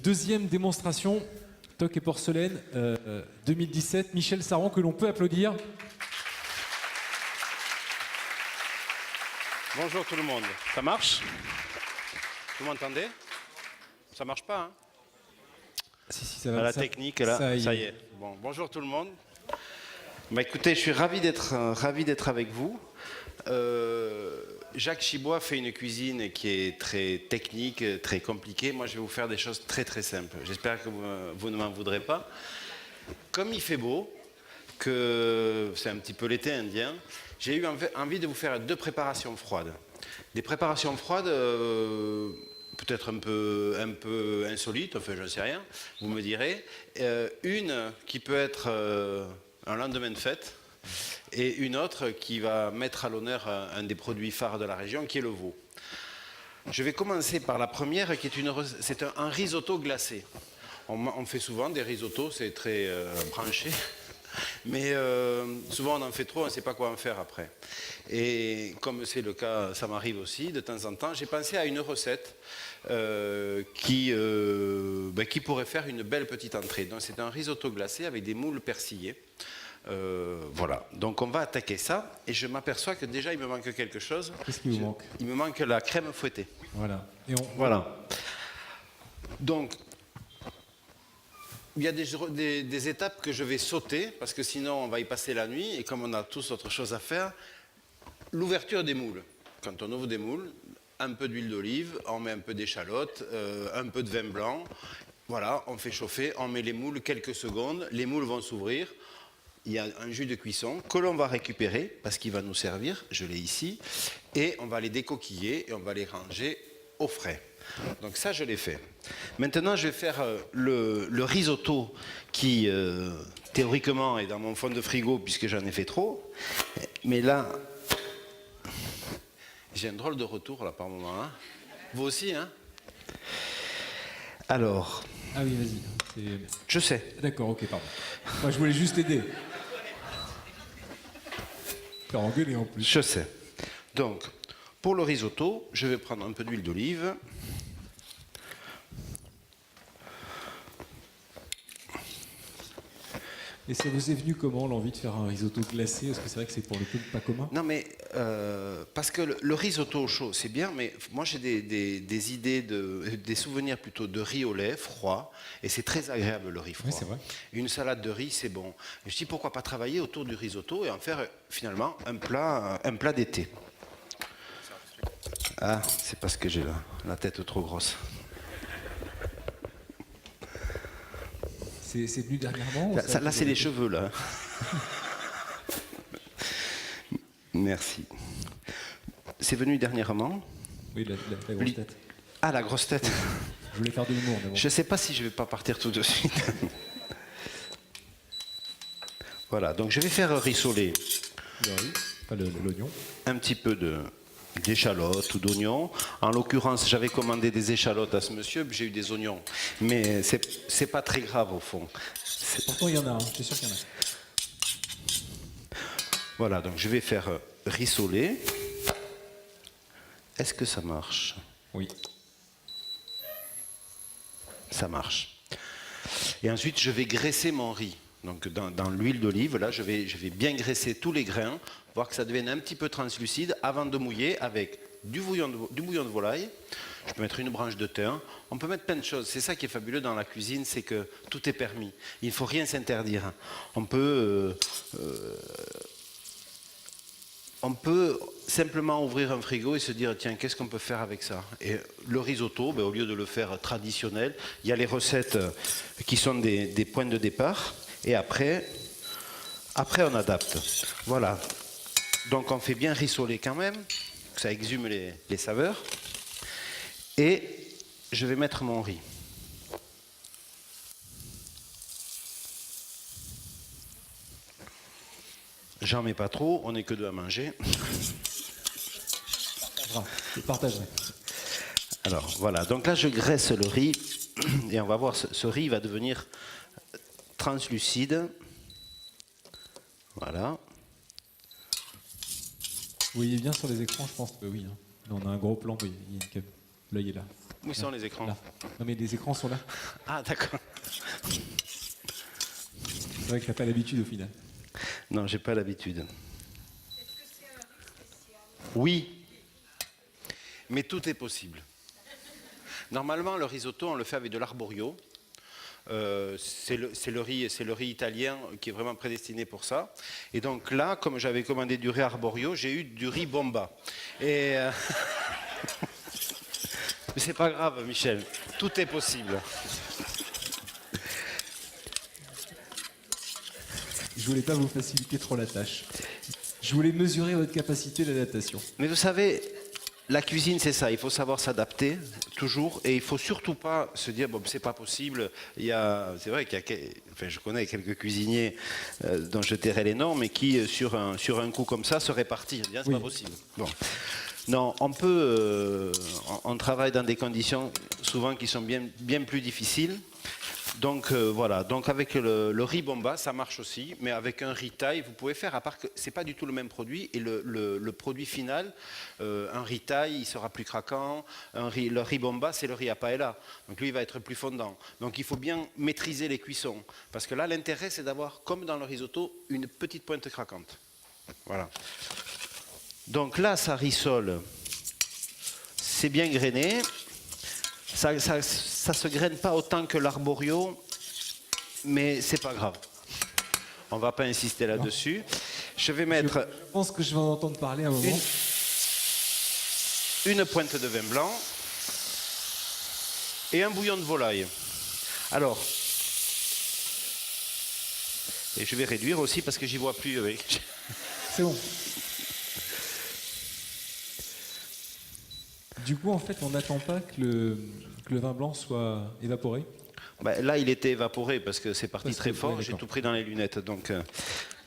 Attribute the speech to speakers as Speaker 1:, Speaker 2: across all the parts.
Speaker 1: Deuxième démonstration, Toc et Porcelaine 2017. Michel Saran, que l'on peut applaudir.
Speaker 2: Bonjour tout le monde. Ça marche? Vous m'entendez? Ça marche pas, hein?
Speaker 1: Si, ça va.
Speaker 2: La technique, là, ça y est. Bon, bonjour tout le monde. Bah, écoutez, je suis ravi d'être avec vous. Jacques Chibois fait une cuisine qui est très technique, très compliquée. Moi, je vais vous faire des choses très très simples. J'espère que vous ne m'en voudrez pas. Comme il fait beau, que c'est un petit peu l'été indien, j'ai eu envie de vous faire 2 préparations froides. Des préparations froides peut-être un peu insolites, enfin j'en sais rien, vous me direz. Une qui peut être un lendemain de fête, et une autre qui va mettre à l'honneur un des produits phares de la région, qui est le veau. Je vais commencer par la première, qui est c'est un risotto glacé. On fait souvent des risottos, c'est très branché, mais souvent on en fait trop, on ne sait pas quoi en faire après. Et comme c'est le cas, ça m'arrive aussi de temps en temps, j'ai pensé à une recette qui pourrait faire une belle petite entrée. Donc c'est un risotto glacé avec des moules persillés. Voilà, donc on va attaquer ça et je m'aperçois que déjà il me manque quelque chose.
Speaker 1: Qu'est-ce qui vous manque?
Speaker 2: Il me manque la crème fouettée.
Speaker 1: Voilà.
Speaker 2: Voilà. Donc il y a des étapes que je vais sauter parce que sinon on va y passer la nuit et comme on a tous autre chose à faire. L'ouverture des moules. Quand on ouvre des moules, un peu d'huile d'olive, on met un peu d'échalote, un peu de vin blanc. Voilà, on fait chauffer, on met les moules quelques secondes, les moules vont s'ouvrir. Il y a un jus de cuisson que l'on va récupérer parce qu'il va nous servir, je l'ai ici, et on va les décoquiller et on va les ranger au frais. Donc ça, je l'ai fait. Maintenant, je vais faire le risotto qui, théoriquement, est dans mon fond de frigo puisque j'en ai fait trop. Mais là, j'ai un drôle de retour là par moment. Hein. Vous aussi, hein? Alors...
Speaker 1: Ah oui, vas-y.
Speaker 2: Je sais.
Speaker 1: D'accord, ok, pardon. Moi, je voulais juste aider. T'as engueulé en plus.
Speaker 2: Je sais. Donc, pour le risotto, je vais prendre un peu d'huile d'olive.
Speaker 1: Et ça vous est venu comment, l'envie de faire un risotto glacé? Parce que c'est vrai que c'est pour le coup pas commun.
Speaker 2: Non, mais parce que le risotto au chaud, c'est bien, mais moi j'ai des idées, des souvenirs plutôt de riz au lait froid, et c'est très agréable le riz froid.
Speaker 1: Oui, c'est vrai.
Speaker 2: Une salade de riz, c'est bon. Et je dis pourquoi pas travailler autour du risotto et en faire finalement un plat d'été. Ah, c'est parce que j'ai la tête trop grosse.
Speaker 1: C'est venu dernièrement?
Speaker 2: Là, c'est les cheveux, là. Merci. C'est venu dernièrement?
Speaker 1: Oui, la grosse tête.
Speaker 2: Ah, la grosse tête.
Speaker 1: Je voulais faire de l'humour, mais bon.
Speaker 2: Je ne sais pas si je ne vais pas partir tout de suite. Voilà, donc je vais faire rissoler.
Speaker 1: Pas l'oignon.
Speaker 2: Un petit peu d'échalotes ou d'oignons. En l'occurrence, j'avais commandé des échalotes à ce monsieur, puis j'ai eu des oignons. Mais c'est pas très grave au fond.
Speaker 1: Pourtant, il y en a un, je suis sûr qu'il y en a.
Speaker 2: Voilà, donc je vais faire rissoler. Est-ce que ça marche?
Speaker 1: Oui.
Speaker 2: Ça marche. Et ensuite, je vais graisser mon riz. Donc dans l'huile d'olive, là, je vais bien graisser tous les grains, voir que ça devienne un petit peu translucide avant de mouiller avec du bouillon de volaille. Je peux mettre une branche de thym. On peut mettre plein de choses. C'est ça qui est fabuleux dans la cuisine, c'est que tout est permis. Il ne faut rien s'interdire. On peut simplement ouvrir un frigo et se dire tiens, qu'est-ce qu'on peut faire avec ça? Et le risotto, au lieu de le faire traditionnel, il y a les recettes qui sont des points de départ. Et après on adapte. Voilà. Donc on fait bien rissoler quand même, que ça exhume les saveurs. Et je vais mettre mon riz. J'en mets pas trop, on n'est que deux à manger.
Speaker 1: Je partagerai.
Speaker 2: Alors voilà, donc là je graisse le riz et on va voir, ce riz va devenir translucide. Voilà.
Speaker 1: Vous voyez bien sur les écrans, je pense que oui. Hein. On a un gros plan, oui, l'œil est là.
Speaker 2: Où sont les écrans?
Speaker 1: Là. Non mais les écrans sont là.
Speaker 2: Ah, d'accord.
Speaker 1: C'est vrai que t'as pas l'habitude au final.
Speaker 2: Non, j'ai pas l'habitude. Oui, mais tout est possible. Normalement, le risotto, on le fait avec de l'arborio. C'est le riz italien qui est vraiment prédestiné pour ça. Et donc là, comme j'avais commandé du riz arborio, j'ai eu du riz bomba. Et mais c'est pas grave, Michel. Tout est possible.
Speaker 1: Je voulais pas vous faciliter trop la tâche. Je voulais mesurer votre capacité d'adaptation.
Speaker 2: Mais vous savez, la cuisine, c'est ça. Il faut savoir s'adapter toujours, et il faut surtout pas se dire bon, c'est pas possible. C'est vrai enfin, je connais quelques cuisiniers dont je tairai les noms, mais qui sur un coup comme ça se répartissent. C'est
Speaker 1: Oui.
Speaker 2: pas possible. Bon. Non, on peut. On travaille dans des conditions souvent qui sont bien plus difficiles. Donc voilà, donc avec le riz bomba, ça marche aussi, mais avec un riz thaï, vous pouvez faire, à part que c'est pas du tout le même produit, et le produit final, un riz thaï, il sera plus craquant, le riz bomba, c'est le riz à paella, donc lui, il va être plus fondant. Donc il faut bien maîtriser les cuissons, parce que là, l'intérêt, c'est d'avoir, comme dans le risotto, une petite pointe craquante. Voilà. Donc là, ça rissole, c'est bien grainé. Ça se graine pas autant que l'arborio, mais c'est pas grave. On va pas insister là-dessus. Je vais mettre
Speaker 1: Je pense que je vais en entendre parler un moment.
Speaker 2: une pointe de vin blanc et un bouillon de volaille. Alors, et je vais réduire aussi parce que j'y vois plus. Oui.
Speaker 1: C'est bon. Du coup, en fait, on n'attend pas que le vin blanc soit évaporé.
Speaker 2: Ben, là, il était évaporé parce que c'est parti
Speaker 1: Parce
Speaker 2: très
Speaker 1: que-
Speaker 2: fort.
Speaker 1: ouais,
Speaker 2: J'ai
Speaker 1: d'accord.
Speaker 2: tout pris dans les lunettes. Donc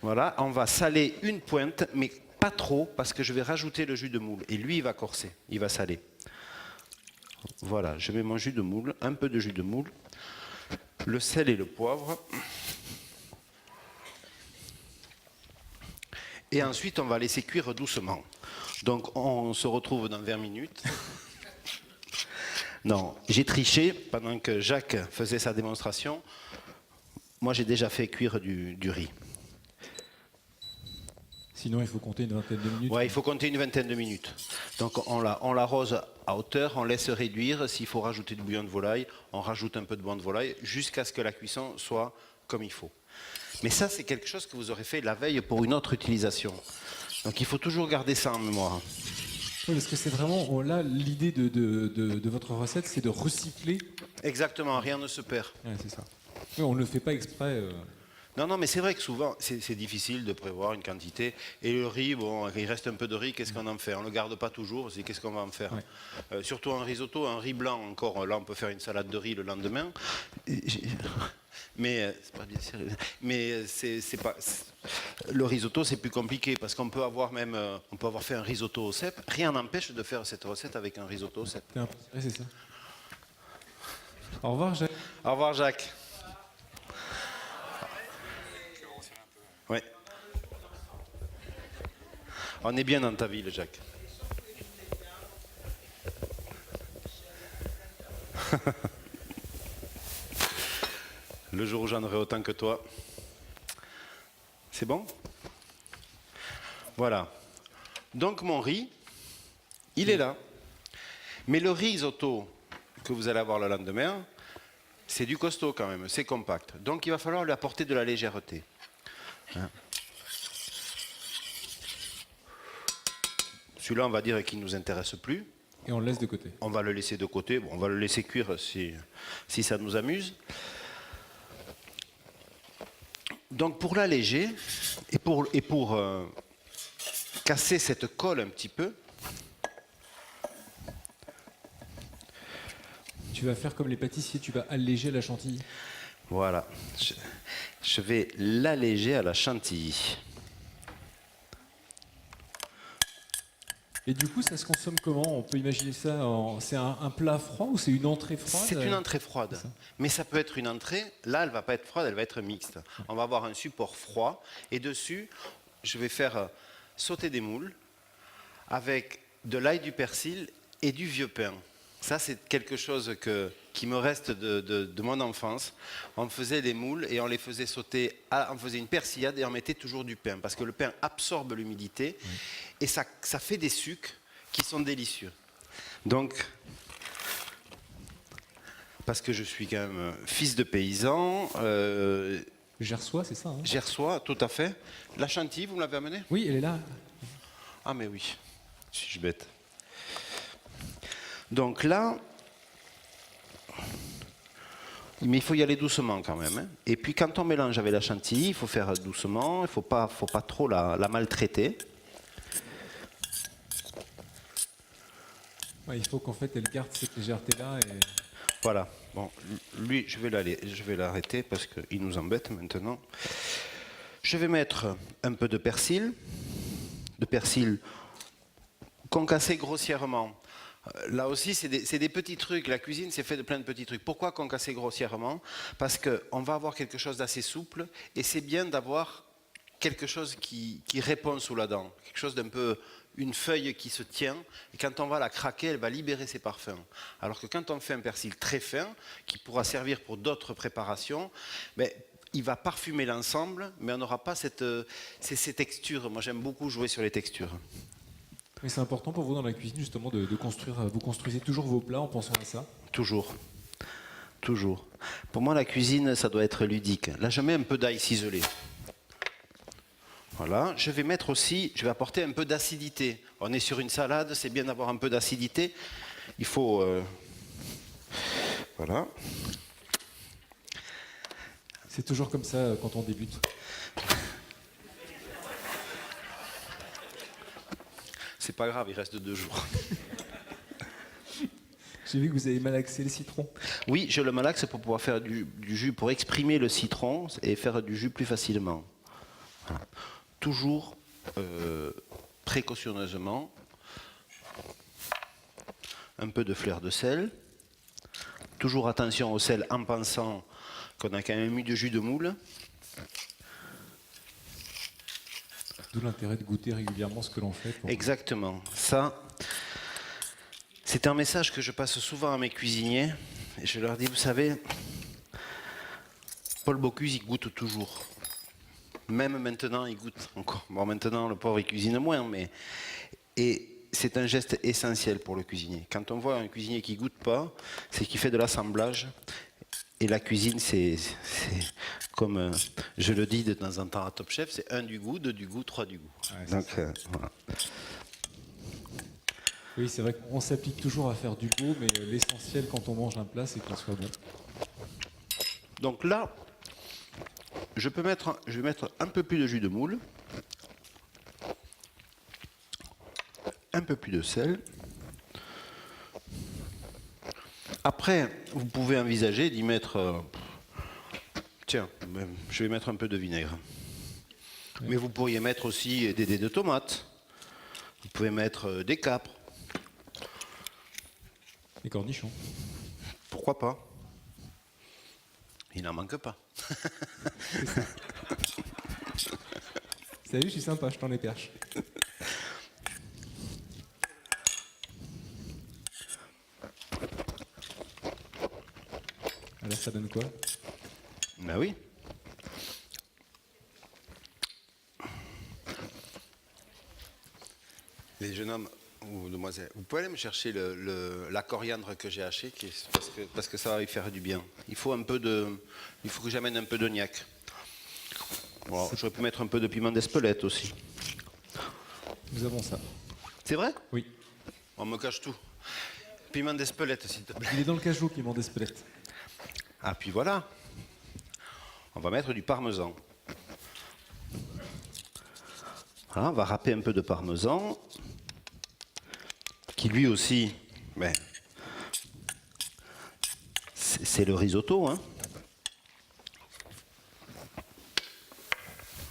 Speaker 2: voilà, on va saler une pointe, mais pas trop parce que je vais rajouter le jus de moule. Et lui, il va corser, il va saler. Voilà, je mets mon jus de moule, un peu de jus de moule, le sel et le poivre. Et ensuite, on va laisser cuire doucement. Donc, on se retrouve dans 20 minutes. Non, j'ai triché pendant que Jacques faisait sa démonstration. Moi, j'ai déjà fait cuire du riz.
Speaker 1: Sinon, il faut compter une vingtaine de minutes.
Speaker 2: Ouais, il faut compter une vingtaine de minutes. Donc, on l'arrose à hauteur, on laisse réduire. S'il faut rajouter du bouillon de volaille, on rajoute un peu de bouillon de volaille jusqu'à ce que la cuisson soit comme il faut. Mais ça, c'est quelque chose que vous aurez fait la veille pour une autre utilisation. Donc, il faut toujours garder ça en mémoire.
Speaker 1: Oui, parce que c'est vraiment, là, l'idée de votre recette, c'est de recycler.
Speaker 2: Exactement, rien ne se perd.
Speaker 1: Ouais, c'est ça. Oui, on ne le fait pas exprès.
Speaker 2: Non, mais c'est vrai que souvent, c'est difficile de prévoir une quantité. Et le riz, bon, il reste un peu de riz, qu'est-ce qu'on en fait? On ne le garde pas toujours, c'est qu'est-ce qu'on va en faire?
Speaker 1: Ouais.
Speaker 2: Surtout un risotto, un riz blanc, encore, là, on peut faire une salade de riz le lendemain. Mais c'est pas bien sérieux. Mais c'est pas. Le risotto, c'est plus compliqué parce qu'on peut avoir même, on peut avoir fait un risotto au cèpe. Rien n'empêche de faire cette recette avec un risotto au cèpe.
Speaker 1: Ouais, c'est ça. Au revoir, Jacques.
Speaker 2: Au revoir, Jacques. Ouais. On est bien dans ta ville, Jacques. Le jour où j'en aurai autant que toi. C'est bon? Voilà. Donc mon riz, il est là. Mais le risotto que vous allez avoir le lendemain, c'est du costaud quand même, c'est compact. Donc il va falloir lui apporter de la légèreté. Hein? Celui-là, on va dire qu'il ne nous intéresse plus.
Speaker 1: Et on le laisse de côté.
Speaker 2: On va le laisser de côté. Bon, on va le laisser cuire si ça nous amuse. Donc pour l'alléger et pour casser cette colle un petit peu,
Speaker 1: Tu vas faire comme les pâtissiers, tu vas alléger la chantilly.
Speaker 2: voilà, je vais l'alléger à la chantilly.
Speaker 1: Et du coup, ça se consomme comment? On peut imaginer ça, c'est un plat froid ou c'est une entrée froide?
Speaker 2: C'est une entrée froide,
Speaker 1: ça.
Speaker 2: mais ça peut être une entrée. Là, elle va pas être froide, elle va être mixte. On va avoir un support froid et dessus, je vais faire sauter des moules avec de l'ail, du persil et du vieux pain. Ça, c'est quelque chose qui me reste de mon enfance. On faisait des moules et on les faisait sauter, on faisait une persillade et on mettait toujours du pain, parce que le pain absorbe l'humidité et ça fait des sucs qui sont délicieux. Donc, parce que je suis quand même fils de paysan,
Speaker 1: Gersois, c'est ça, hein?
Speaker 2: gersois, tout à fait. La chantilly, vous me l'avez amenée?
Speaker 1: Oui, elle est là.
Speaker 2: Ah mais oui, suis-je bête. Donc là, mais il faut y aller doucement quand même, hein. Et puis quand on mélange avec la chantilly, il faut faire doucement, il ne faut pas trop la maltraiter.
Speaker 1: Ouais, il faut qu'en fait, elle garde cette légèreté-là. Et...
Speaker 2: Voilà. Bon, lui, je vais l'arrêter parce qu'il nous embête maintenant. Je vais mettre un peu de persil concassé grossièrement. Là aussi, c'est des petits trucs. La cuisine, c'est fait de plein de petits trucs. Pourquoi concasser grossièrement? Parce qu'on va avoir quelque chose d'assez souple et c'est bien d'avoir quelque chose qui répond sous la dent. Quelque chose d'un peu, une feuille qui se tient et quand on va la craquer, elle va libérer ses parfums. Alors que quand on fait un persil très fin, qui pourra servir pour d'autres préparations, ben, il va parfumer l'ensemble, mais on n'aura pas ces textures. Moi, j'aime beaucoup jouer sur les textures.
Speaker 1: Mais c'est important pour vous dans la cuisine justement de construire. Vous construisez toujours vos plats en pensant à ça?
Speaker 2: Toujours. Toujours. Pour moi, la cuisine, ça doit être ludique. Là, je mets un peu d'ail ciselé. Voilà. Je vais apporter un peu d'acidité. On est sur une salade, c'est bien d'avoir un peu d'acidité. Il faut... Voilà.
Speaker 1: C'est toujours comme ça quand on débute.
Speaker 2: C'est pas grave, il reste 2 jours.
Speaker 1: J'ai vu que vous avez malaxé le citron.
Speaker 2: Oui, je le malaxe pour pouvoir faire du jus, pour exprimer le citron et faire du jus plus facilement. Voilà. Toujours précautionneusement. Un peu de fleur de sel. Toujours attention au sel en pensant qu'on a quand même mis du jus de moule.
Speaker 1: D'où l'intérêt de goûter régulièrement ce que l'on fait.
Speaker 2: Exactement. Ça, c'est un message que je passe souvent à mes cuisiniers. Et je leur dis, vous savez, Paul Bocuse, il goûte toujours. Même maintenant, il goûte encore. Bon, maintenant, le pauvre, il cuisine moins, mais... Et c'est un geste essentiel pour le cuisinier. Quand on voit un cuisinier qui ne goûte pas, c'est qu'il fait de l'assemblage. Et la cuisine, c'est comme je le dis de temps en temps à Top Chef, c'est 1 du goût, 2 du goût, 3 du goût.
Speaker 1: Ouais,
Speaker 2: donc, voilà.
Speaker 1: Oui, c'est vrai qu'on s'applique toujours à faire du beau, mais l'essentiel quand on mange un plat, c'est qu'il soit bon.
Speaker 2: Donc là, je vais mettre un peu plus de jus de moule, un peu plus de sel. Après, vous pouvez envisager d'y mettre... tiens, je vais mettre un peu de vinaigre. Oui. Mais vous pourriez mettre aussi des dés de tomates. Vous pouvez mettre des capres.
Speaker 1: Des cornichons.
Speaker 2: Pourquoi pas? Il n'en manque pas.
Speaker 1: Salut, je suis sympa, je t'en ai perche. Alors ça donne quoi?
Speaker 2: Ben oui. Les jeunes hommes ou demoiselles, vous pouvez aller me chercher la coriandre que j'ai hachée, parce que ça va y faire du bien. Il faut que j'amène un peu d'ognac. Bon, j'aurais pu mettre un peu de piment d'Espelette aussi.
Speaker 1: Nous avons ça.
Speaker 2: C'est vrai?
Speaker 1: Oui.
Speaker 2: On me cache tout. Piment d'Espelette, s'il te plaît.
Speaker 1: Il est dans le cajou, piment d'Espelette.
Speaker 2: Ah, puis voilà. On va mettre du parmesan. Voilà, on va râper un peu de parmesan, qui lui aussi, ben, c'est le risotto, hein.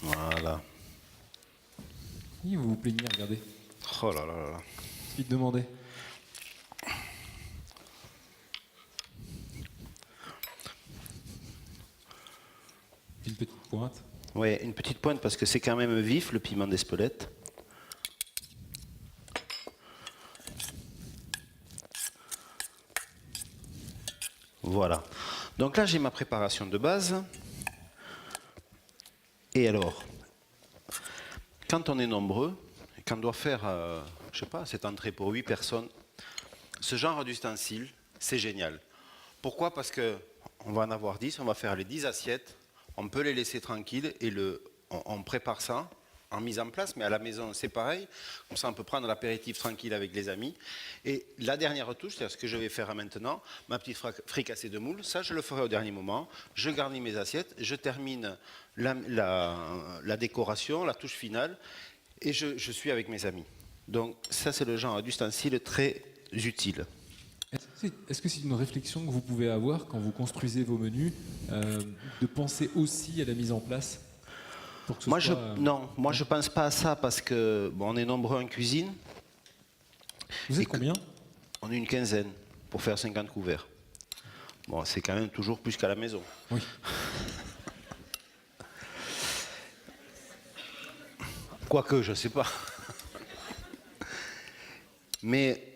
Speaker 2: Voilà.
Speaker 1: Oui, vous vous plaignez, regardez.
Speaker 2: Oh là là là là.
Speaker 1: Il te demandait. Une petite pointe.
Speaker 2: Oui, une petite pointe parce que c'est quand même vif le piment d'Espelette. Voilà. Donc là, j'ai ma préparation de base. Et alors, quand on est nombreux, quand on doit faire, je sais pas, cette entrée pour 8 personnes, ce genre d'ustensile, c'est génial. Pourquoi? Parce que on va en avoir 10, on va faire les 10 assiettes, on peut les laisser tranquilles et on prépare ça en mise en place, mais à la maison c'est pareil. Comme ça on peut prendre l'apéritif tranquille avec les amis. Et la dernière touche, c'est ce que je vais faire maintenant, ma petite fricassée de moule, ça je le ferai au dernier moment. Je garnis mes assiettes, je termine la décoration, la touche finale, et je suis avec mes amis. Donc ça c'est le genre d'ustensile très utile.
Speaker 1: Est-ce que c'est une réflexion que vous pouvez avoir quand vous construisez vos menus, de penser aussi à la mise en place pour que ce
Speaker 2: Moi,
Speaker 1: soit,
Speaker 2: non, moi je pense pas à ça parce que bon, on est nombreux en cuisine.
Speaker 1: Vous êtes combien?
Speaker 2: On est une quinzaine pour faire 50 couverts. Bon, c'est quand même toujours plus qu'à la maison.
Speaker 1: Oui.
Speaker 2: Quoique, je sais pas. Mais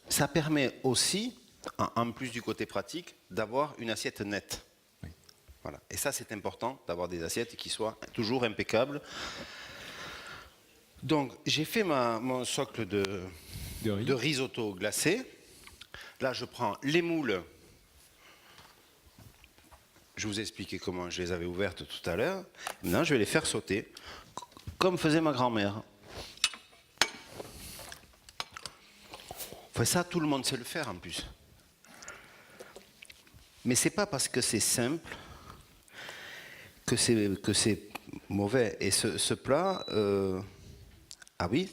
Speaker 2: ça permet aussi, en plus du côté pratique, d'avoir une assiette nette.
Speaker 1: Oui.
Speaker 2: Voilà. Et ça, c'est important, d'avoir des assiettes qui soient toujours impeccables. Donc, j'ai fait mon socle de risotto glacé. Là, je prends les moules. Je vous ai expliqué comment je les avais ouvertes tout à l'heure. Maintenant, je vais les faire sauter, comme faisait ma grand-mère. Enfin, ça, tout le monde sait le faire en plus. Mais c'est pas parce que c'est simple que c'est mauvais. Et ce plat, ah oui,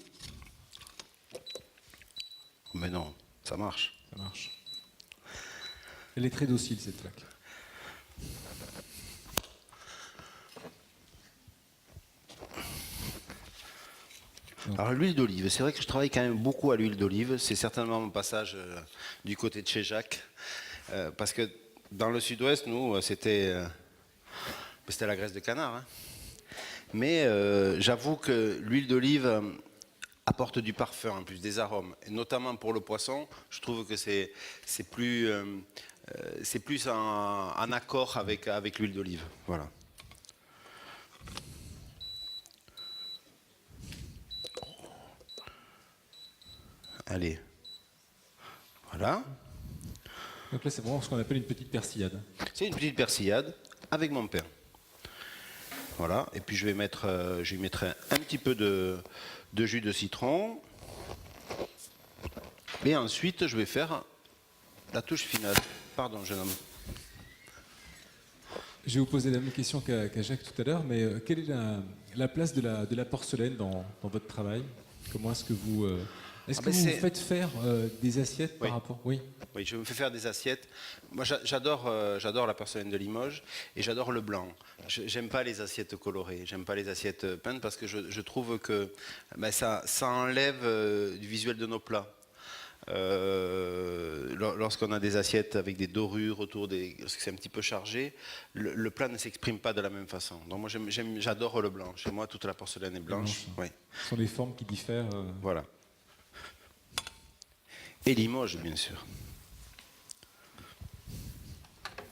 Speaker 2: mais non, ça marche.
Speaker 1: Ça marche. Elle est très docile, cette plaque.
Speaker 2: Alors l'huile d'olive, c'est vrai que je travaille quand même beaucoup à l'huile d'olive. C'est certainement mon passage du côté de chez Jacques. Parce que dans le sud-ouest, nous, c'était la graisse de canard. Hein. Mais j'avoue que l'huile d'olive apporte du parfum, en plus des arômes. Et notamment pour le poisson, je trouve que c'est plus en accord avec l'huile d'olive. Voilà. Allez. Voilà.
Speaker 1: Donc là, c'est vraiment ce qu'on appelle une petite persillade.
Speaker 2: C'est une petite persillade avec mon pain. Voilà. Et puis je vais mettre un petit peu de jus de citron. Et ensuite, je vais faire la touche finale. Pardon, jeune homme.
Speaker 1: Je vais vous poser la même question qu'à Jacques tout à l'heure, mais quelle est la place de la porcelaine dans votre travail? Comment est-ce que vous... Est-ce que vous faites faire des assiettes par rapport... Oui.
Speaker 2: Oui, je me fais faire des assiettes. Moi, j'adore la porcelaine de Limoges et j'adore le blanc. J'aime pas les assiettes colorées, j'aime pas les assiettes peintes parce que je trouve que ça enlève du visuel de nos plats. Lorsqu'on a des assiettes avec des dorures autour lorsque c'est un petit peu chargé, le plat ne s'exprime pas de la même façon. Donc moi, j'adore le blanc. Chez moi, toute la porcelaine est blanche. Oui.
Speaker 1: Ce sont les formes qui diffèrent.
Speaker 2: Voilà. Et Limoges, bien sûr.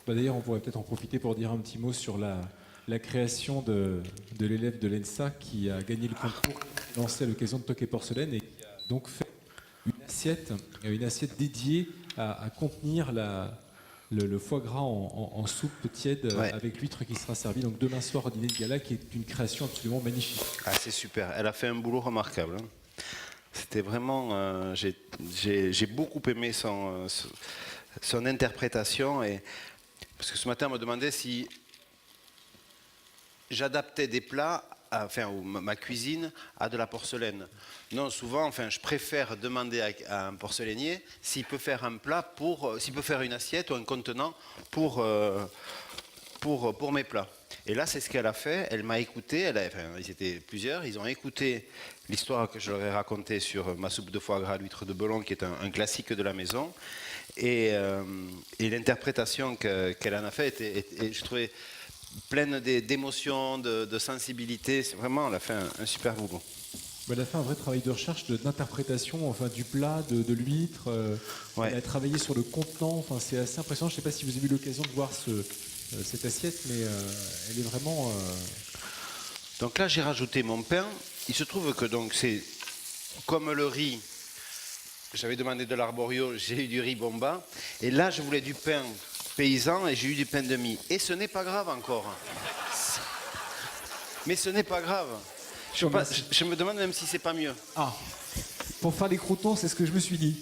Speaker 1: D'ailleurs, on pourrait peut-être en profiter pour dire un petit mot sur la création de l'élève de l'ENSA qui a gagné le concours lancé à l'occasion de Toqué Porcelaine et qui a donc fait une assiette dédiée à contenir le foie gras en soupe tiède avec l'huître qui sera servie donc demain soir au dîner de gala, qui est une création absolument magnifique.
Speaker 2: Ah, c'est super. Elle a fait un boulot remarquable. Hein. C'était vraiment... j'ai beaucoup aimé son interprétation. Parce que ce matin, on me demandait si j'adaptais des plats, ou ma cuisine, à de la porcelaine. Non, souvent, je préfère demander à un porcelainier s'il peut faire un plat s'il peut faire une assiette ou un contenant pour mes plats. Et là, c'est ce qu'elle a fait. Elle m'a écouté. Ils étaient plusieurs. Ils ont écouté l'histoire que je leur ai racontée sur ma soupe de foie gras à l'huître de Belon, qui est un classique de la maison. Et l'interprétation qu'elle en a faite, je trouvais pleine d'émotions, de sensibilité. Vraiment, elle a fait un super boulot.
Speaker 1: Elle a fait un vrai travail de recherche, d'interprétation, enfin du plat, de l'huître.
Speaker 2: Ouais.
Speaker 1: Elle a travaillé sur le contenant. Enfin, c'est assez impressionnant. Je ne sais pas si vous avez eu l'occasion de voir cette assiette, mais elle est vraiment.
Speaker 2: Donc là, j'ai rajouté mon pain. Il se trouve que donc c'est comme le riz. J'avais demandé de l'arborio, j'ai eu du riz bomba. Et là, je voulais du pain paysan et j'ai eu du pain de mie. Et ce n'est pas grave encore. Mais ce n'est pas grave. Je me demande même si c'est pas mieux.
Speaker 1: Ah, pour faire les croûtons, c'est ce que je me suis dit.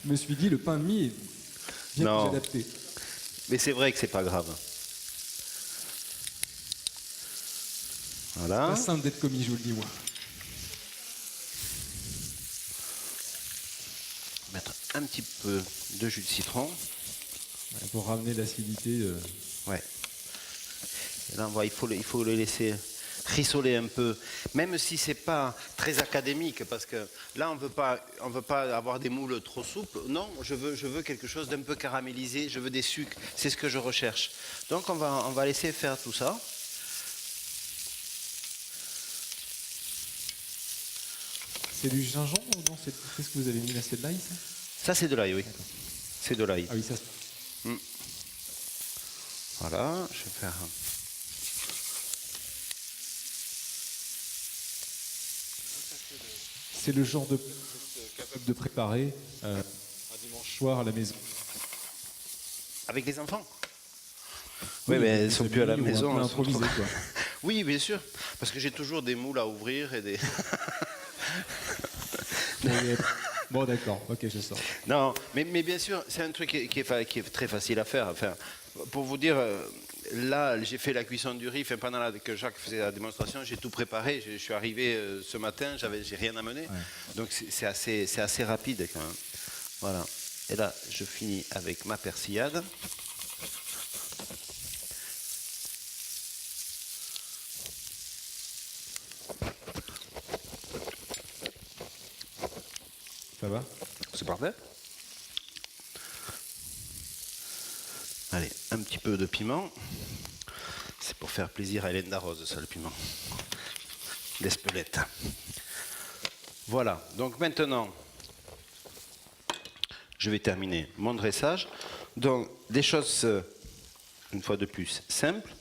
Speaker 1: Je me suis dit, le pain de mie est bien
Speaker 2: Non.
Speaker 1: plus adapté.
Speaker 2: Mais c'est vrai que c'est pas grave. Voilà.
Speaker 1: Pas simple d'être commis, je vous le dis, moi.
Speaker 2: Mettre un petit peu de jus de citron.
Speaker 1: Ouais, pour ramener l'acidité.
Speaker 2: Ouais. Et là, on voit, il faut le laisser rissoler un peu, même si c'est pas très académique, parce que là, on veut pas avoir des moules trop souples. Non, je veux quelque chose d'un peu caramélisé. Je veux des sucres. C'est ce que je recherche. Donc, on va laisser faire tout ça.
Speaker 1: C'est du gingembre ou non? Qu'est-ce que vous avez mis là? C'est de l'ail, ça?
Speaker 2: Ça, c'est de l'ail, oui. C'est de l'ail.
Speaker 1: Ah oui, ça.
Speaker 2: Voilà, je vais faire.
Speaker 1: C'est le genre de plat que vous êtes capable de préparer un dimanche soir à la maison.
Speaker 2: Avec les enfants? Oui, mais elles ne sont plus à la maison.
Speaker 1: On peut improviser, quoi.
Speaker 2: Oui, bien sûr. Parce que j'ai toujours des moules à ouvrir et des.
Speaker 1: Bon, d'accord, ok, je sors.
Speaker 2: Non, mais bien sûr, c'est un truc qui est très facile à faire. Enfin, pour vous dire, là, j'ai fait la cuisson du riz. Enfin, pendant que Jacques faisait la démonstration, j'ai tout préparé. Je suis arrivé ce matin, j'ai rien amené. Ouais. Donc c'est assez rapide quand même. Voilà. Et là, je finis avec ma persillade.
Speaker 1: Ça va?
Speaker 2: C'est parfait. Allez, un petit peu de piment. C'est pour faire plaisir à Hélène Darroze, ça, le piment. L'Espelette. Voilà, donc maintenant, je vais terminer mon dressage. Donc, des choses, une fois de plus, simples.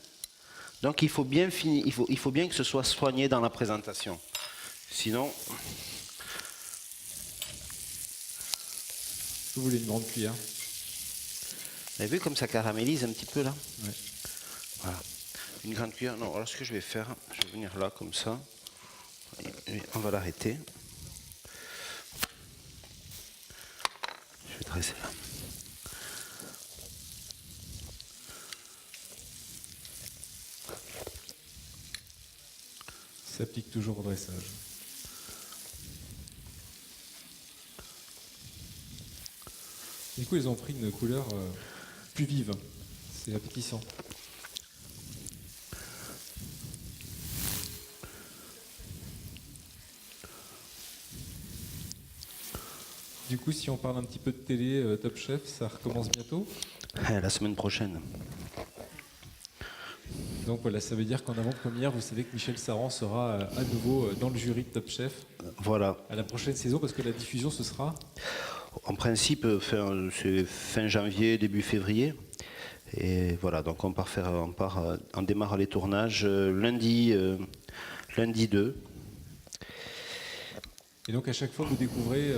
Speaker 2: Donc, il faut bien finir, il faut bien que ce soit soigné dans la présentation. Sinon...
Speaker 1: Vous voulez une grande cuillère?
Speaker 2: Vous avez vu comme ça caramélise un petit peu là?
Speaker 1: Ouais.
Speaker 2: Voilà. Une grande cuillère. Non, alors ce que je vais faire, je vais venir là comme ça. Et on va l'arrêter. Je vais dresser là.
Speaker 1: Ça s'applique toujours au dressage. Du coup, ils ont pris une couleur plus vive. C'est appétissant. Du coup, si on parle un petit peu de télé, Top Chef, ça recommence bientôt?
Speaker 2: La semaine prochaine.
Speaker 1: Donc voilà, ça veut dire qu'en avant-première, vous savez que Michel Saran sera à nouveau dans le jury de Top Chef.
Speaker 2: Voilà.
Speaker 1: À la prochaine saison, parce que la diffusion, ce sera?
Speaker 2: En principe, c'est fin janvier, début février. Et voilà, donc on démarre les tournages lundi 2.
Speaker 1: Et donc à chaque fois, vous découvrez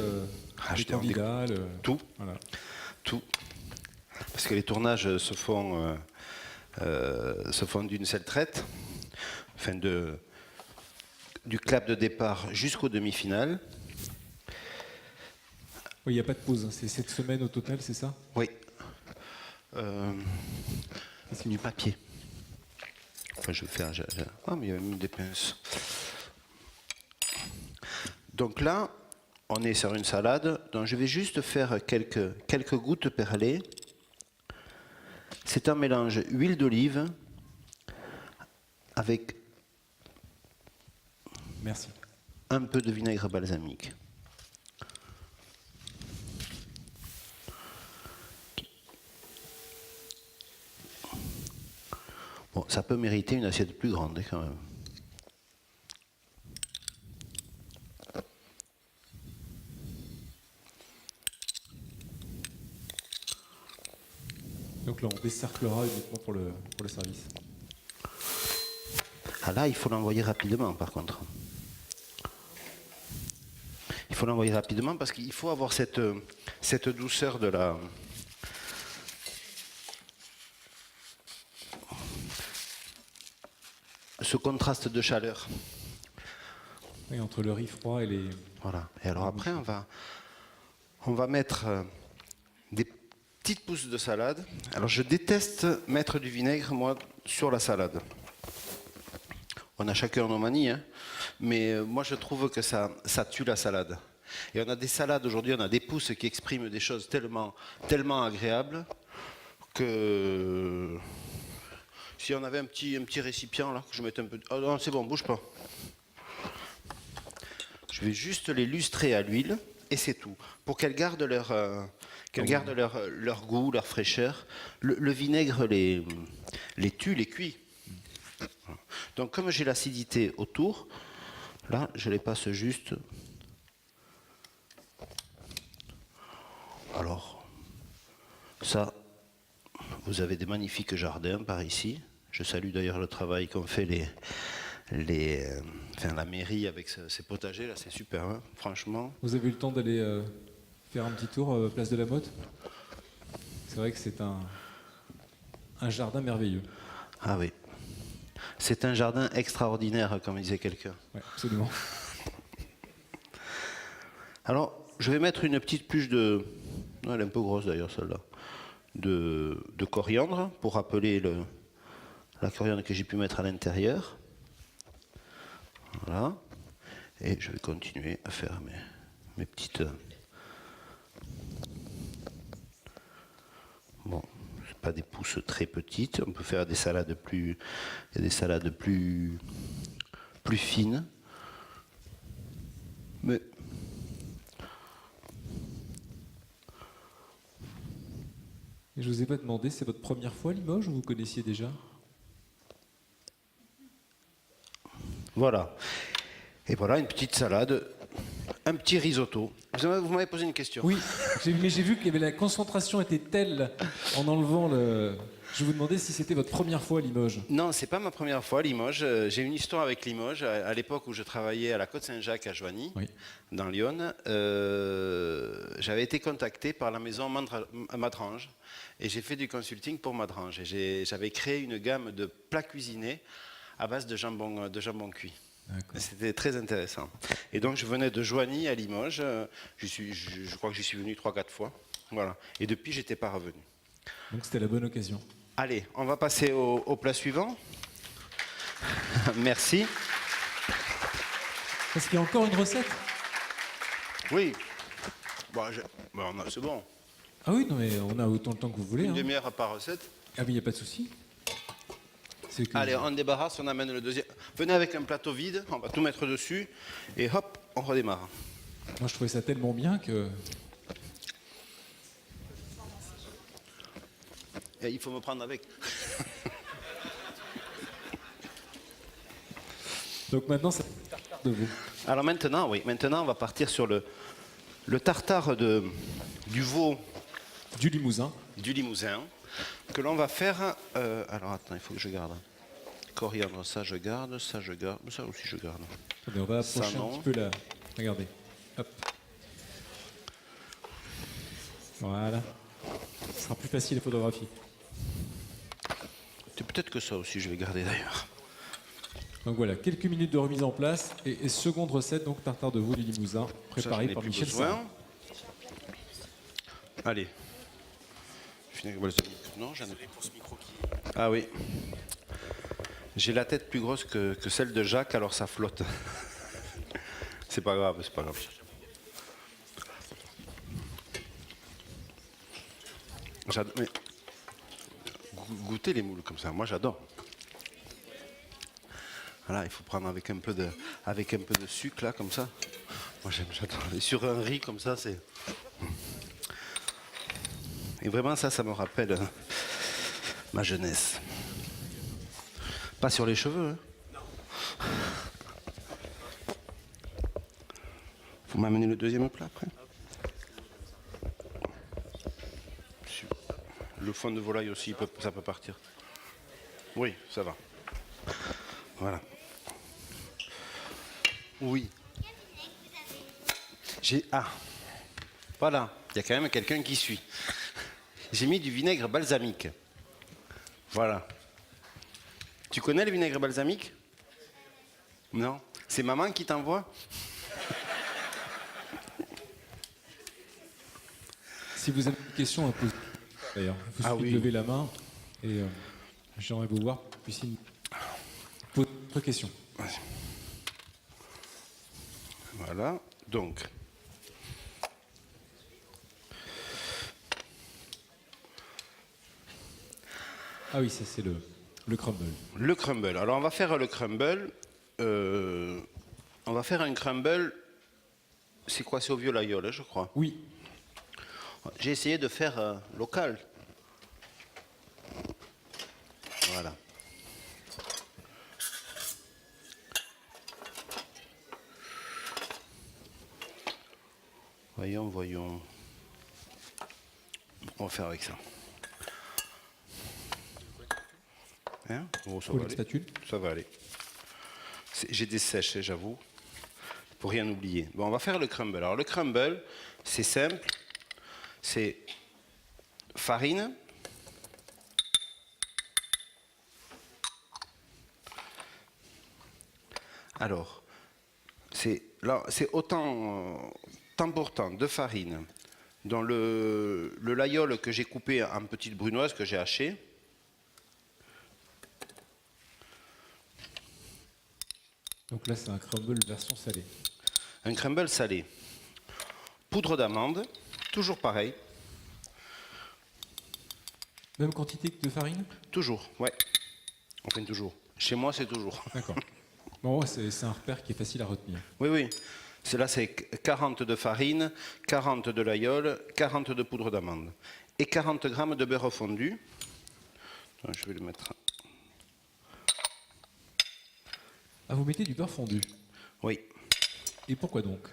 Speaker 1: les candidats,
Speaker 2: tout,
Speaker 1: voilà.
Speaker 2: Tout. Parce que les tournages se font d'une seule traite, enfin du clap de départ jusqu'aux demi-finales.
Speaker 1: Oui, il n'y a pas de pause, c'est 7 semaines au total, c'est ça?
Speaker 2: Oui. C'est du papier. Enfin, je vais faire. Ah, mais il y a même des pinces. Donc là, on est sur une salade. Donc je vais juste faire quelques gouttes perlées. C'est un mélange huile d'olive avec
Speaker 1: Merci.
Speaker 2: Un peu de vinaigre balsamique. Bon, ça peut mériter une assiette plus grande quand même.
Speaker 1: Donc là, on décerclera uniquement pour le service.
Speaker 2: Ah là, il faut l'envoyer rapidement, par contre. Il faut l'envoyer rapidement parce qu'il faut avoir cette douceur de la... Ce contraste de chaleur.
Speaker 1: Oui, entre le riz froid et les...
Speaker 2: Voilà. Et alors après, on va mettre des petites pousses de salade. Alors je déteste mettre du vinaigre, moi, sur la salade. On a chacun nos manies, hein, mais moi je trouve que ça tue la salade. Et on a des salades aujourd'hui, on a des pousses qui expriment des choses tellement agréables que si on avait un petit récipient là, que je mette un peu... Oh non, c'est bon, bouge pas. Je vais juste les lustrer à l'huile et c'est tout. Pour qu'elles gardent leur goût, leur fraîcheur. Le vinaigre les tue, les cuit. Donc comme j'ai l'acidité autour, là je les passe juste. Alors, ça, vous avez des magnifiques jardins par ici. Je salue d'ailleurs le travail qu'ont fait la mairie avec ces potagers là, c'est super, hein, franchement.
Speaker 1: Vous avez eu le temps d'aller faire un petit tour place de la Motte? C'est vrai que c'est un jardin merveilleux.
Speaker 2: Ah oui. C'est un jardin extraordinaire, comme disait quelqu'un.
Speaker 1: Oui, absolument.
Speaker 2: Alors, je vais mettre une petite pluche de... Non, elle est un peu grosse d'ailleurs, celle-là. De coriandre, pour rappeler la coriandre que j'ai pu mettre à l'intérieur. Voilà. Et je vais continuer à faire mes petites... Bon, c'est pas des pousses très petites. On peut faire des salades plus... Il y a des salades plus fines. Mais...
Speaker 1: Et je vous ai pas demandé, c'est votre première fois à Limoges ou vous connaissiez déjà?
Speaker 2: Voilà. Et voilà une petite salade, un petit risotto. Vous m'avez posé une question.
Speaker 1: Oui, mais j'ai vu que la concentration était telle en enlevant le... Je vous demandais si c'était votre première fois à Limoges.
Speaker 2: Non, c'est pas ma première fois à Limoges. J'ai une histoire avec Limoges. À l'époque où je travaillais à la Côte-Saint-Jacques à Joigny,
Speaker 1: Oui.
Speaker 2: dans Lyon, j'avais été contacté par la maison Madrange et j'ai fait du consulting pour Madrange. Et j'avais créé une gamme de plats cuisinés à base de jambon cuit. C'était très intéressant. Et donc je venais de Joigny à Limoges. Je crois que j'y suis venu 3-4 fois. Voilà. Et depuis, j'étais pas revenu.
Speaker 1: Donc c'était la bonne occasion.
Speaker 2: Allez, on va passer au plat suivant. Merci.
Speaker 1: Parce qu'il y a encore une recette?
Speaker 2: Oui. Bon, c'est bon.
Speaker 1: Ah oui, non mais on a autant de temps que vous voulez.
Speaker 2: Une
Speaker 1: Hein.
Speaker 2: demi-heure par recette.
Speaker 1: Ah mais il n'y a pas de souci.
Speaker 2: Allez, on débarrasse, on amène le deuxième. Venez avec un plateau vide, on va tout mettre dessus et hop, on redémarre.
Speaker 1: Moi je trouvais ça tellement bien que...
Speaker 2: Et il faut me prendre avec.
Speaker 1: Donc maintenant, c'est le tartare de vous.
Speaker 2: Alors maintenant, oui, maintenant on va partir sur le tartare du veau.
Speaker 1: Du Limousin.
Speaker 2: Du Limousin, que l'on va faire... alors attends, il faut que je garde. Coriandre, ça je garde, ça je garde, ça aussi je garde.
Speaker 1: Attendez, on va approcher un petit peu la... Regardez. Hop. Voilà. Ce sera plus facile la photographie.
Speaker 2: C'est peut-être que ça aussi je vais garder d'ailleurs.
Speaker 1: Donc voilà, quelques minutes de remise en place. Et seconde recette, donc tartare de veau du Limousin, préparé par Michel Sarr.
Speaker 2: Allez. Non, j'en ai. Ah oui. J'ai la tête plus grosse que celle de Jacques, alors ça flotte. C'est pas grave, c'est pas grave. Mais goûter les moules comme ça, moi j'adore. Voilà, il faut prendre avec un peu de sucre là, comme ça. Moi j'adore. Et sur un riz comme ça, c'est... Et vraiment ça me rappelle ma jeunesse. Pas sur les cheveux, hein. Vous m'amenez le deuxième plat après. le fond de volaille aussi, ça peut partir. Oui, ça va. Voilà. Oui. Voilà, il y a quand même quelqu'un qui suit. J'ai mis du vinaigre balsamique. Voilà. Tu connais le vinaigre balsamique? Non? C'est maman qui t'envoie?
Speaker 1: Si vous avez une question à poser, d'ailleurs, il faut lever la main et j'aimerais vous voir pour que vous puissiez poser votre question.
Speaker 2: Voilà, donc.
Speaker 1: Ah oui, ça c'est le crumble.
Speaker 2: Le crumble. Alors on va faire le crumble. On va faire un crumble. C'est quoi? C'est au violaïol, hein, je crois.
Speaker 1: Oui.
Speaker 2: J'ai essayé de faire local. Voilà. Voyons. On va faire avec ça. Hein? Oh, ça va aller.
Speaker 1: Spatule.
Speaker 2: Ça va aller. J'ai des sèches, j'avoue. Pour rien oublier. Bon, on va faire le crumble. Alors le crumble, c'est simple. C'est farine. Alors, c'est autant pour temps de farine dans le laïol que j'ai coupé en petites brunoises que j'ai hachées.
Speaker 1: Donc là, c'est un crumble version salée.
Speaker 2: Un crumble salé. Poudre d'amande, toujours pareil.
Speaker 1: Même quantité que de farine?
Speaker 2: Toujours, ouais. Enfin, toujours. Chez moi, c'est toujours.
Speaker 1: D'accord. Bon, ouais, c'est un repère qui est facile à retenir.
Speaker 2: Oui. Là, c'est 40 de farine, 40 de laïol, 40 de poudre d'amande. Et 40 grammes de beurre fondu. Donc, je vais le mettre.
Speaker 1: Ah, vous mettez du beurre fondu?
Speaker 2: Oui.
Speaker 1: Et pourquoi donc?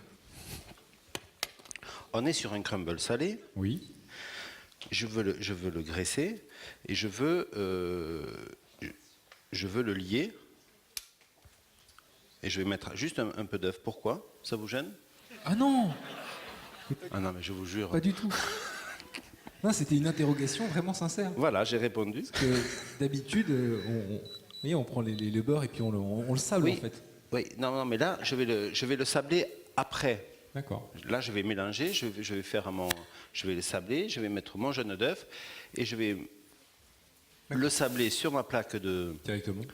Speaker 2: On est sur un crumble salé.
Speaker 1: Oui.
Speaker 2: Je veux le graisser et je veux le lier. Et je vais mettre juste un peu d'œuf. Pourquoi? Ça vous gêne?
Speaker 1: Ah non!
Speaker 2: Ah non, mais je vous jure.
Speaker 1: Pas du tout. Non, c'était une interrogation vraiment sincère.
Speaker 2: Voilà, j'ai répondu.
Speaker 1: Parce que d'habitude, on prend le beurre et puis on le sable en fait.
Speaker 2: Oui, non, mais là, je vais le sabler après.
Speaker 1: D'accord.
Speaker 2: Là, je vais mélanger, je vais le sabler, je vais mettre mon jaune d'œuf et je vais le sabler sur ma plaque
Speaker 1: Directement.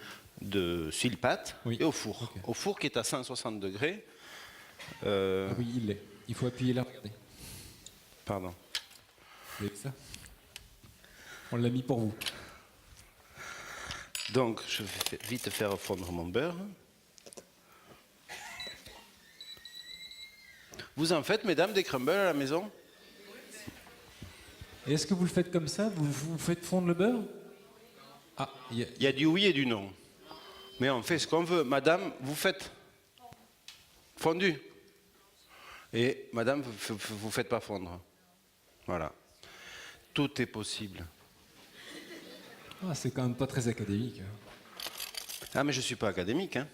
Speaker 2: de sil-pâte et au four.
Speaker 1: Okay.
Speaker 2: Au four qui est à 160 degrés.
Speaker 1: Ah oui, il l'est. Il faut appuyer là, regardez.
Speaker 2: Pardon.
Speaker 1: Vous avez ça? On l'a mis pour vous.
Speaker 2: Donc, je vais vite faire fondre mon beurre. Vous en faites, mesdames, des crumbles à la maison?
Speaker 1: Et est-ce que vous le faites comme ça? Vous faites fondre le beurre? Ah,
Speaker 2: il y a du oui et du non. Mais on fait ce qu'on veut. Madame, vous faites fondu. Et madame, vous ne faites pas fondre. Voilà. Tout est possible.
Speaker 1: Ah, c'est quand même pas très académique.
Speaker 2: Ah, mais je ne suis pas académique, hein.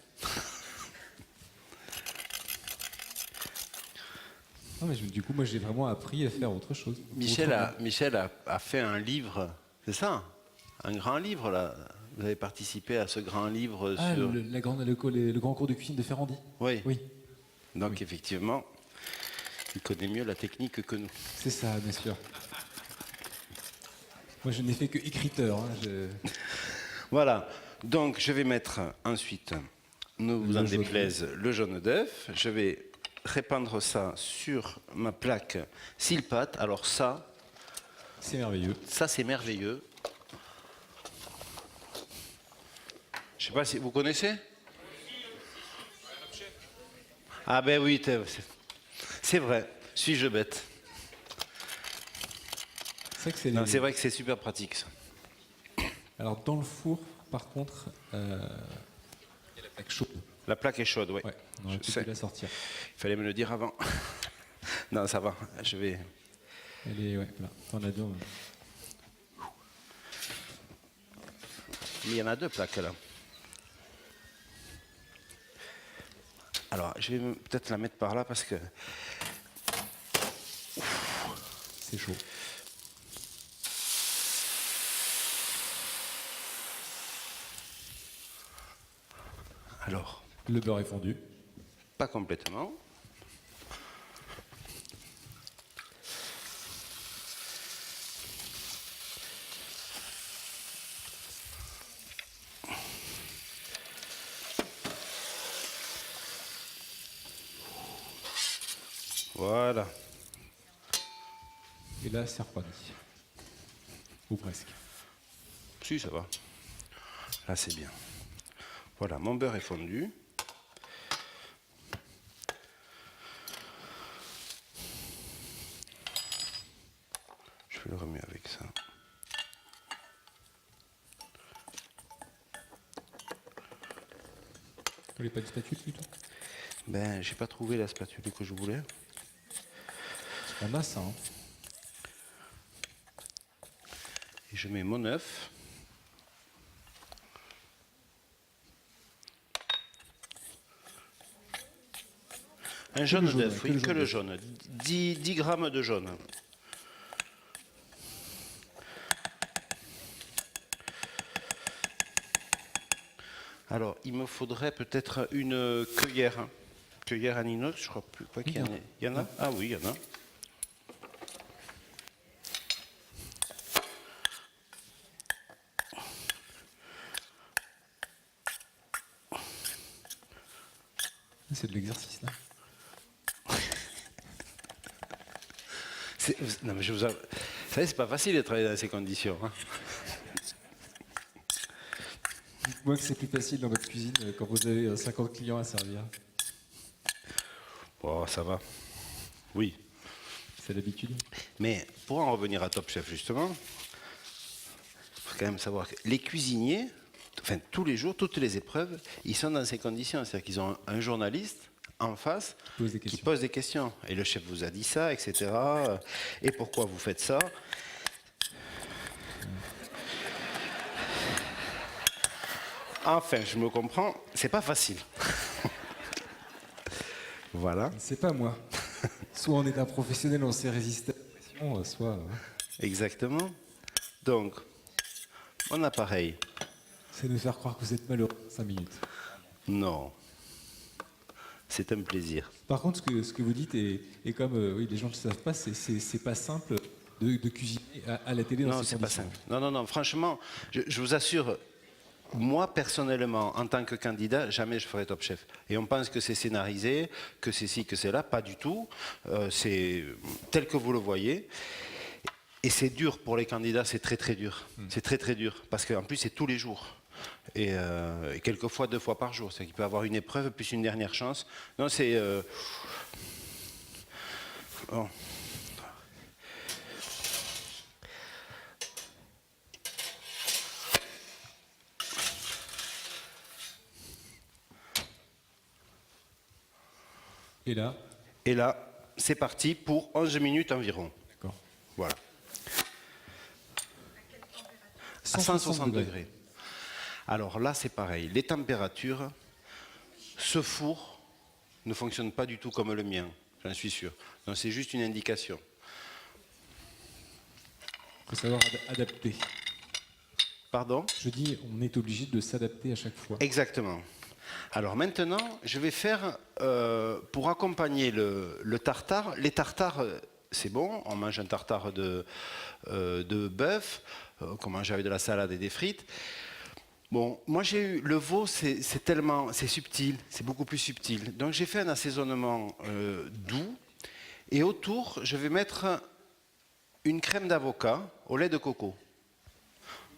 Speaker 1: Non, mais du coup, moi, j'ai vraiment appris à faire autre chose.
Speaker 2: Michel a fait un livre, c'est ça? Un grand livre, là. Vous avez participé à ce grand livre sur...
Speaker 1: le grand cours de cuisine de Ferrandi.
Speaker 2: Oui.
Speaker 1: Oui.
Speaker 2: Donc,
Speaker 1: oui.
Speaker 2: Effectivement, il connaît mieux la technique que nous.
Speaker 1: C'est ça, bien sûr. Moi, je n'ai fait que écriteur. Hein,
Speaker 2: Voilà. Donc, je vais mettre ensuite, ne vous en déplaise, le jaune d'œuf. Je vais répandre ça sur ma plaque sil-pâte. Alors ça...
Speaker 1: C'est merveilleux.
Speaker 2: Ça, c'est merveilleux. Je ne sais pas si vous connaissez? Ah ben oui, c'est vrai. Suis-je bête? C'est vrai que c'est super pratique, ça.
Speaker 1: Alors, dans le four, par contre, il y a la plaque chaude.
Speaker 2: La plaque est chaude, oui.
Speaker 1: Ouais, on aurait pu la sortir.
Speaker 2: Il fallait me le dire avant. Non, ça va, je vais...
Speaker 1: Elle est, ouais, là. T'en as deux.
Speaker 2: Mais il y en a deux plaques là. Alors, je vais peut-être la mettre par là parce que...
Speaker 1: C'est chaud.
Speaker 2: Alors,
Speaker 1: Le beurre est fondu.
Speaker 2: pas complètement. Voilà.
Speaker 1: Et là, c'est refroidi. Ou presque.
Speaker 2: Si, ça va. Là, c'est bien. Voilà, mon beurre est fondu. Je vais le remuer avec ça.
Speaker 1: Vous voulez pas de spatule plutôt?
Speaker 2: Ben, j'ai pas trouvé la spatule que je voulais.
Speaker 1: On a ça, hein.
Speaker 2: Et je mets mon œuf. Un jaune
Speaker 1: jaune,
Speaker 2: d'œuf,
Speaker 1: que
Speaker 2: oui,
Speaker 1: le
Speaker 2: que
Speaker 1: jaune
Speaker 2: le
Speaker 1: d'œuf.
Speaker 2: jaune. 10 grammes de jaune. Alors, il me faudrait peut-être une cueillère. Hein. Cueillère en inox, je crois plus pas qu'il y en ait. Il y en a? Ah oui, il y en a.
Speaker 1: C'est de l'exercice, là.
Speaker 2: Non, mais vous savez, c'est pas facile de travailler dans ces conditions. Hein.
Speaker 1: Dites-moi que c'est plus facile dans votre cuisine quand vous avez 50 clients à servir.
Speaker 2: Bon, ça va. Oui.
Speaker 1: C'est l'habitude.
Speaker 2: Mais pour en revenir à Top Chef, justement, il faut quand même savoir que les cuisiniers, enfin tous les jours, toutes les épreuves, ils sont dans ces conditions. C'est-à-dire qu'ils ont un journaliste en face
Speaker 1: Pose des
Speaker 2: qui
Speaker 1: questions.
Speaker 2: pose des questions. Et le chef vous a dit ça, etc. Et pourquoi vous faites ça? Enfin, je me comprends, c'est pas facile. Voilà,
Speaker 1: C'est pas moi. Soit on est un professionnel, on sait résister à la pression, soit
Speaker 2: exactement. Donc, mon appareil,
Speaker 1: c'est nous faire croire que vous êtes malheureux 5 minutes.
Speaker 2: non. C'est un plaisir.
Speaker 1: Par contre, ce que vous dites, et comme oui, les gens ne le savent pas, c'est pas simple de cuisiner à la télé dans
Speaker 2: Non,
Speaker 1: ces
Speaker 2: c'est pas
Speaker 1: conditions.
Speaker 2: simple. Non, non, non, franchement, je vous assure, moi, personnellement, en tant que candidat, jamais je ferai Top Chef. Et on pense que c'est scénarisé, que c'est ci, que c'est là. Pas du tout. C'est tel que vous le voyez. Et c'est dur pour les candidats, c'est très très dur. C'est très très dur. Parce qu'en plus, c'est tous les jours. Et quelquefois 2 fois par jour. C'est qu'il peut avoir une épreuve plus une dernière chance. Non, c'est... bon.
Speaker 1: Et là,
Speaker 2: Et là, c'est parti pour 11 minutes environ.
Speaker 1: d'accord.
Speaker 2: Voilà. À 160 degrés. Alors là, c'est pareil. Les températures, ce four ne fonctionne pas du tout comme le mien, j'en suis sûr. Donc c'est juste une indication.
Speaker 1: Il faut savoir adapter.
Speaker 2: Pardon?
Speaker 1: Je dis, on est obligé de s'adapter à chaque fois.
Speaker 2: Exactement. Alors maintenant, je vais faire, pour accompagner le tartare, les tartares, c'est bon, on mange un tartare de bœuf, qu'on mange avec de la salade et des frites. Bon, moi j'ai eu, le veau, c'est subtil, c'est beaucoup plus subtil. Donc j'ai fait un assaisonnement doux, et autour, je vais mettre une crème d'avocat au lait de coco.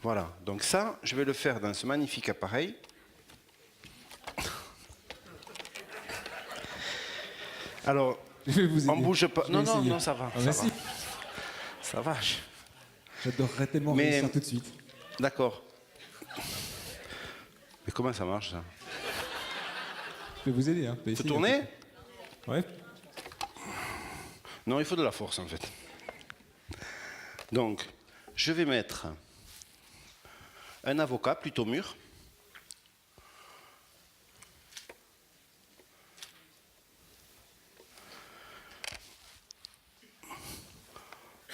Speaker 2: Voilà, donc ça, je vais le faire dans ce magnifique appareil. Alors,
Speaker 1: Je vais vous
Speaker 2: on
Speaker 1: aider.
Speaker 2: bouge pas.
Speaker 1: Je vais
Speaker 2: Non, non,
Speaker 1: essayer.
Speaker 2: non, ça va.
Speaker 1: Ah,
Speaker 2: ça
Speaker 1: merci.
Speaker 2: va. Ça va.
Speaker 1: J'adorerais tellement
Speaker 2: Mais-
Speaker 1: réussir tout de suite.
Speaker 2: D'accord. Mais comment ça marche ça?
Speaker 1: Je peux vous aider. Hein.
Speaker 2: Faut tourner?
Speaker 1: Ouais.
Speaker 2: Non, il faut de la force en fait. Donc, je vais mettre un avocat plutôt mûr.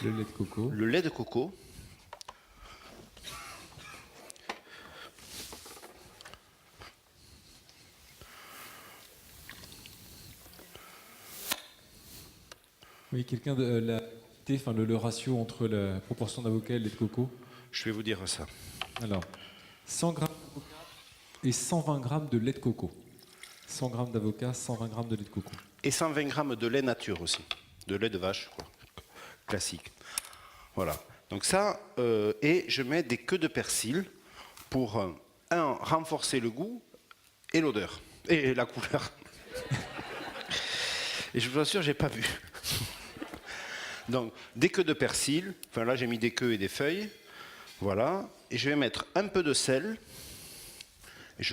Speaker 1: Le lait de coco.
Speaker 2: Le lait de coco.
Speaker 1: Oui, quelqu'un de le ratio entre la proportion d'avocat et le lait de coco.
Speaker 2: Je vais vous dire ça.
Speaker 1: Alors, 100 grammes d'avocat et 120 grammes de lait de coco. 100 grammes d'avocat, 120 grammes de lait de coco.
Speaker 2: Et 120 grammes de lait nature aussi. De lait de vache, quoi. Classique. Voilà. Donc ça, et je mets des queues de persil pour, renforcer le goût et l'odeur. Et la couleur. Et je vous assure, j'ai pas vu. Donc, des queues de persil. Enfin, là, j'ai mis des queues et des feuilles. Voilà. Et je vais mettre un peu de sel. Et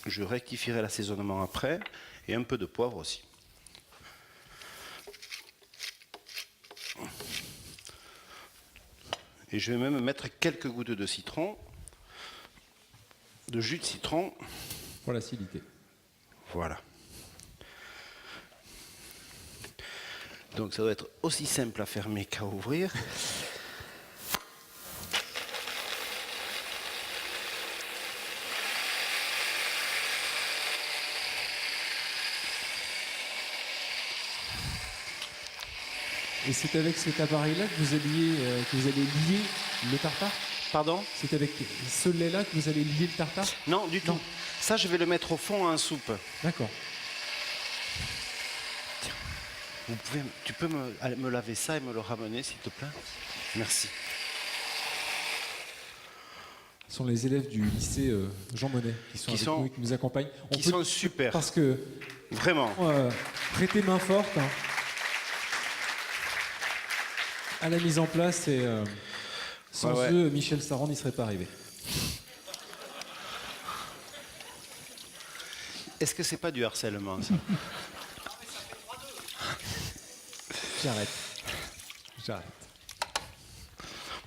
Speaker 2: je rectifierai l'assaisonnement après. Et un peu de poivre aussi. Et je vais même mettre quelques gouttes de citron, de jus de citron.
Speaker 1: Pour l'acidité.
Speaker 2: Voilà. Donc ça doit être aussi simple à fermer qu'à ouvrir.
Speaker 1: Et c'est avec cet appareil-là que vous allez lier le tartare?
Speaker 2: Pardon?
Speaker 1: C'est avec ce lait-là que vous allez lier le tartare?
Speaker 2: Non, du tout.
Speaker 1: Non.
Speaker 2: Ça, je vais le mettre au fond en soupe.
Speaker 1: D'accord.
Speaker 2: Tu peux me laver ça et me le ramener, s'il te plaît? Merci.
Speaker 1: Ce sont les élèves du lycée Jean Monnet qui sont avec nous et qui nous accompagnent.
Speaker 2: Qui sont super.
Speaker 1: Parce que
Speaker 2: Vraiment.
Speaker 1: prêter main forte à la mise en place et sans eux, Michel Saran n'y serait pas arrivé.
Speaker 2: Est-ce que c'est pas du harcèlement, ça?
Speaker 1: J'arrête.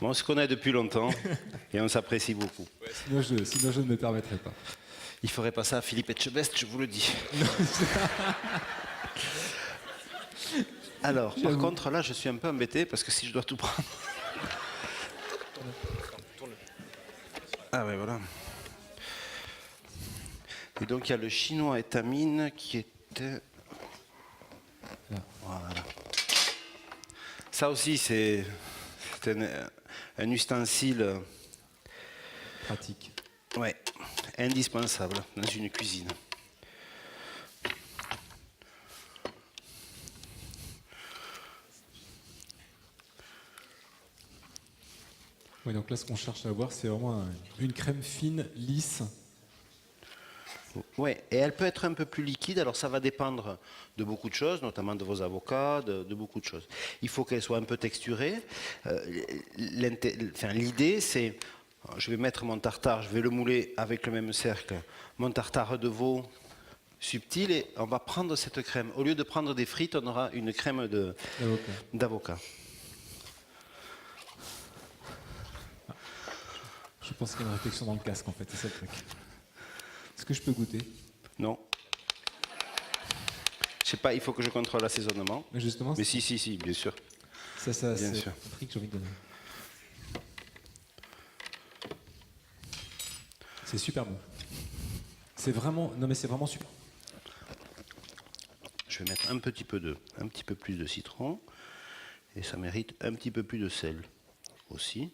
Speaker 2: Bon, on se connaît depuis longtemps et on s'apprécie beaucoup.
Speaker 1: Sinon, je ne me permettrai pas.
Speaker 2: Il ferait pas ça à Philippe Etchebest, je vous le dis. Alors, par contre, là, je suis un peu embêté parce que si je dois tout prendre... Ah ouais, voilà. Et donc, il y a le chinois étamine qui était... Voilà. Ça aussi, c'est un ustensile...
Speaker 1: Pratique.
Speaker 2: Ouais, indispensable dans une cuisine.
Speaker 1: Oui, donc là, ce qu'on cherche à avoir, c'est vraiment une crème fine, lisse.
Speaker 2: Oui, et elle peut être un peu plus liquide, alors ça va dépendre de beaucoup de choses, notamment de vos avocats, de beaucoup de choses. Il faut qu'elle soit un peu texturée. L'idée, c'est, je vais mettre mon tartare, je vais le mouler avec le même cercle, mon tartare de veau subtil, et on va prendre cette crème. Au lieu de prendre des frites, on aura une crème d'avocat.
Speaker 1: Je pense qu'il y a une réflexion dans le casque, en fait, c'est ça le truc. Est-ce que je peux goûter?
Speaker 2: Non. Je sais pas, il faut que je contrôle l'assaisonnement.
Speaker 1: Mais justement,
Speaker 2: mais si, bien sûr.
Speaker 1: Ça
Speaker 2: bien
Speaker 1: c'est
Speaker 2: sûr.
Speaker 1: un truc que j'ai envie de donner. C'est super bon. C'est vraiment super.
Speaker 2: Je vais mettre un petit peu plus de citron. Et ça mérite un petit peu plus de sel aussi.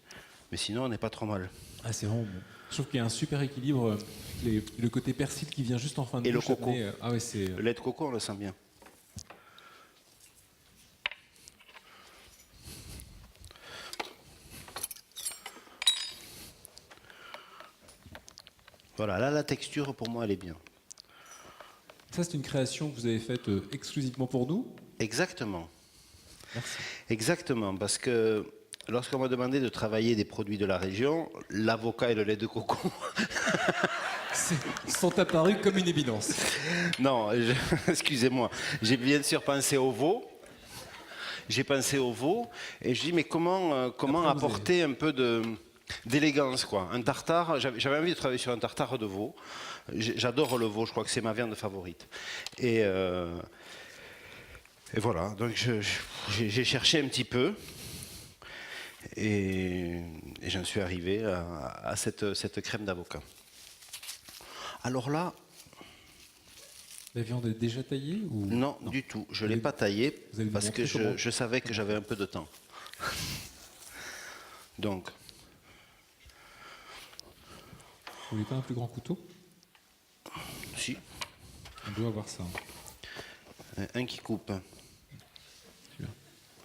Speaker 2: Mais sinon, on n'est pas trop mal.
Speaker 1: Ah, c'est vraiment bon. Je trouve qu'il y a un super équilibre. Le côté persil qui vient juste en fin de
Speaker 2: et
Speaker 1: bouche.
Speaker 2: le coco.
Speaker 1: Ah ouais, c'est...
Speaker 2: Le lait de coco, on le sent bien. Voilà, là, la texture, pour moi, elle est bien.
Speaker 1: Ça, c'est une création que vous avez faite exclusivement pour nous?
Speaker 2: Exactement.
Speaker 1: Merci.
Speaker 2: Exactement, parce que lorsqu'on m'a demandé de travailler des produits de la région, l'avocat et le lait de coco...
Speaker 1: sont apparus comme une évidence.
Speaker 2: Non, excusez-moi. J'ai bien sûr pensé au veau. J'ai pensé au veau et je dis mais comment apporter un peu de d'élégance, quoi. Un tartare, j'avais envie de travailler sur un tartare de veau. J'adore le veau, je crois que c'est ma viande favorite. Et voilà, donc j'ai cherché un petit peu et j'en suis arrivé à cette crème d'avocat. Alors là,
Speaker 1: La viande est déjà taillée ou...
Speaker 2: non, du tout, je ne l'ai pas taillée
Speaker 1: vous allez nous
Speaker 2: parce que
Speaker 1: montrer comment
Speaker 2: je savais que j'avais un peu de temps. Donc,
Speaker 1: Vous voulez pas un plus grand couteau?
Speaker 2: si,
Speaker 1: On doit avoir ça.
Speaker 2: un qui coupe.
Speaker 1: Celui-là.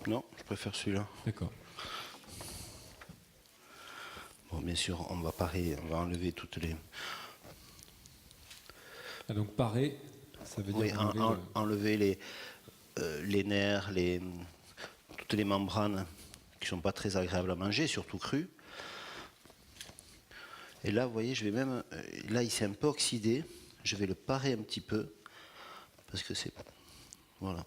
Speaker 2: Non, je préfère celui-là.
Speaker 1: D'accord.
Speaker 2: Bon, bien sûr, on va enlever toutes les...
Speaker 1: Ah, donc parer, ça veut dire
Speaker 2: Oui, enlever les nerfs, toutes les membranes qui ne sont pas très agréables à manger, surtout crues. Et là, vous voyez, je vais même... Là, il s'est un peu oxydé. Je vais le parer un petit peu. Parce que c'est... Voilà.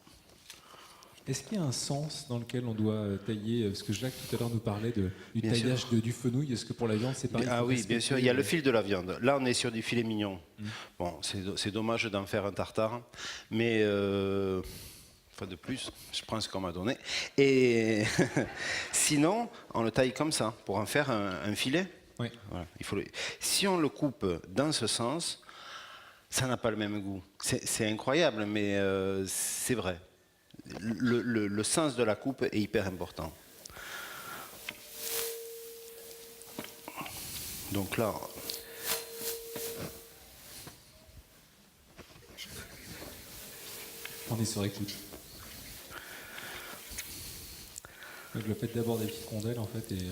Speaker 1: Est-ce qu'il y a un sens dans lequel on doit tailler? Parce que Jacques tout à l'heure nous parlait du
Speaker 2: Bien
Speaker 1: taillage du fenouil. Est-ce que pour la viande c'est pareil?
Speaker 2: Ah
Speaker 1: faut
Speaker 2: oui, bien
Speaker 1: respecter,
Speaker 2: sûr, il y a le fil de la viande. Là, on est sur du filet mignon. Bon, c'est dommage d'en faire un tartare. Mais... Enfin, de plus, je prends ce qu'on m'a donné. Et sinon, on le taille comme ça, pour en faire un filet.
Speaker 1: Oui.
Speaker 2: Voilà, si on le coupe dans ce sens, ça n'a pas le même goût. C'est incroyable, mais c'est vrai. Le sens de la coupe est hyper important. Donc là,
Speaker 1: On est sur écoute. Donc le fait d'abord des petites rondelles en fait et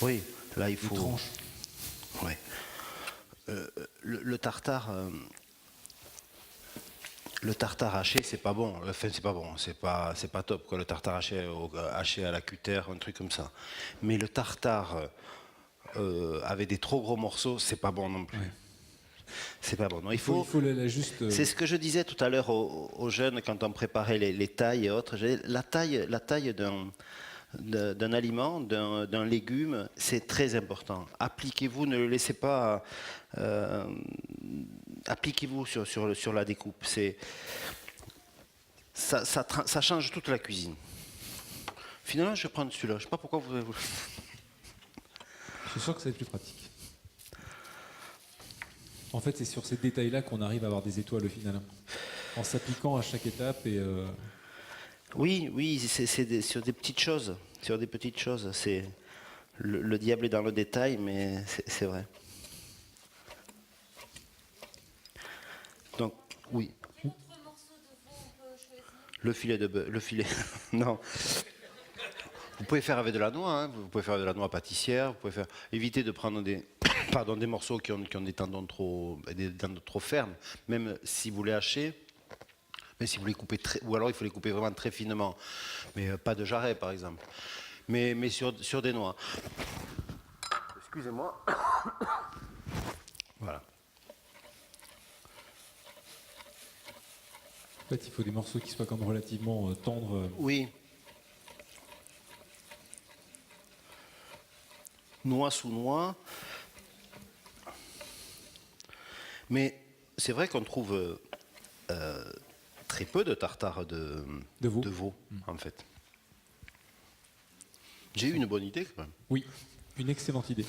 Speaker 2: oui, là il
Speaker 1: des
Speaker 2: faut...
Speaker 1: tranches.
Speaker 2: Ouais. Le tartare... Le tartare haché, c'est pas bon. Enfin, c'est pas bon, c'est pas top, quoi. Le tartare haché à la cutter, un truc comme ça. Mais le tartare avec des trop gros morceaux, c'est pas bon non plus.
Speaker 1: Ouais.
Speaker 2: C'est pas bon. Non,
Speaker 1: Il faut la juste.
Speaker 2: C'est ce que je disais tout à l'heure aux jeunes quand on préparait les tailles et autres. La taille d'un aliment, d'un légume, c'est très important. Appliquez-vous, ne le laissez pas. Appliquez-vous sur la découpe. Ça change toute la cuisine. Finalement, je vais prendre celui-là. Je ne sais pas pourquoi vous avez...
Speaker 1: Je suis sûr que c'est plus pratique. En fait, c'est sur ces détails-là qu'on arrive à avoir des étoiles au final. En s'appliquant à chaque étape et.
Speaker 2: Oui, c'est sur des petites choses. Sur des petites choses. C'est le diable est dans le détail, mais c'est vrai. Donc, oui.
Speaker 3: Quel autre morceau de veau on peut choisir?
Speaker 2: Le filet de bœuf. Le filet. Non. Vous pouvez faire avec de la noix, hein. Vous pouvez faire de la noix pâtissière, vous pouvez faire... Évitez de prendre des, des morceaux qui ont des tendons trop fermes, même si vous les hachez, mais si vous les coupez ou alors il faut les couper vraiment très finement, mais pas de jarret par exemple, mais sur des noix. Excusez-moi. Voilà.
Speaker 1: En fait, il faut des morceaux qui soient comme relativement tendres.
Speaker 2: Oui. Noix sous noix. Mais c'est vrai qu'on trouve très peu de tartare de veau, en fait. J'ai eu une bonne idée quand même.
Speaker 1: Oui, une excellente idée.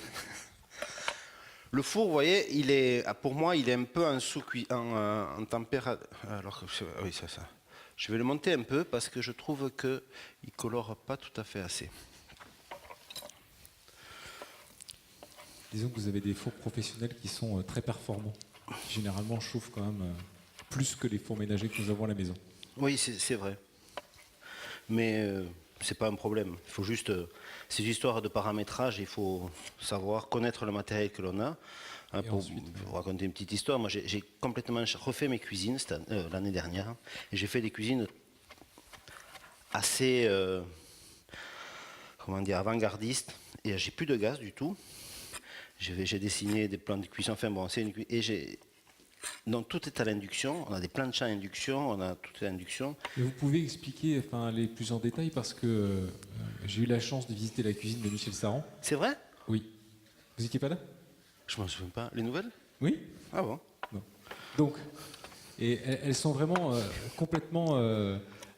Speaker 2: Le four, vous voyez, pour moi, il est un peu en température. Alors, oui, c'est ça. Je vais le monter un peu parce que je trouve qu'il ne colore pas tout à fait assez.
Speaker 1: Disons que vous avez des fours professionnels qui sont très performants. Généralement, chauffent quand même plus que les fours ménagers que nous avons à la maison.
Speaker 2: Oui, c'est vrai. Mais c'est pas un problème. Il faut juste... ces histoires de paramétrage, il faut savoir connaître le matériel que l'on a. Hein, pour vous raconter une petite histoire, moi j'ai complètement refait mes cuisines l'année dernière. Et j'ai fait des cuisines assez... comment dire, avant-gardistes. Et j'ai plus de gaz du tout. J'ai dessiné des plans de cuisson. Enfin bon, c'est une et donc tout est à l'induction. On a des planches à induction, on a tout à l'induction.
Speaker 1: Et vous pouvez expliquer, aller plus en détail parce que j'ai eu la chance de visiter la cuisine de Michel Saran.
Speaker 2: C'est vrai?
Speaker 1: Oui. Vous n'étiez pas là?
Speaker 2: Je m'en souviens pas. Les nouvelles?
Speaker 1: Oui.
Speaker 2: Ah bon?
Speaker 1: Donc, et elles sont vraiment complètement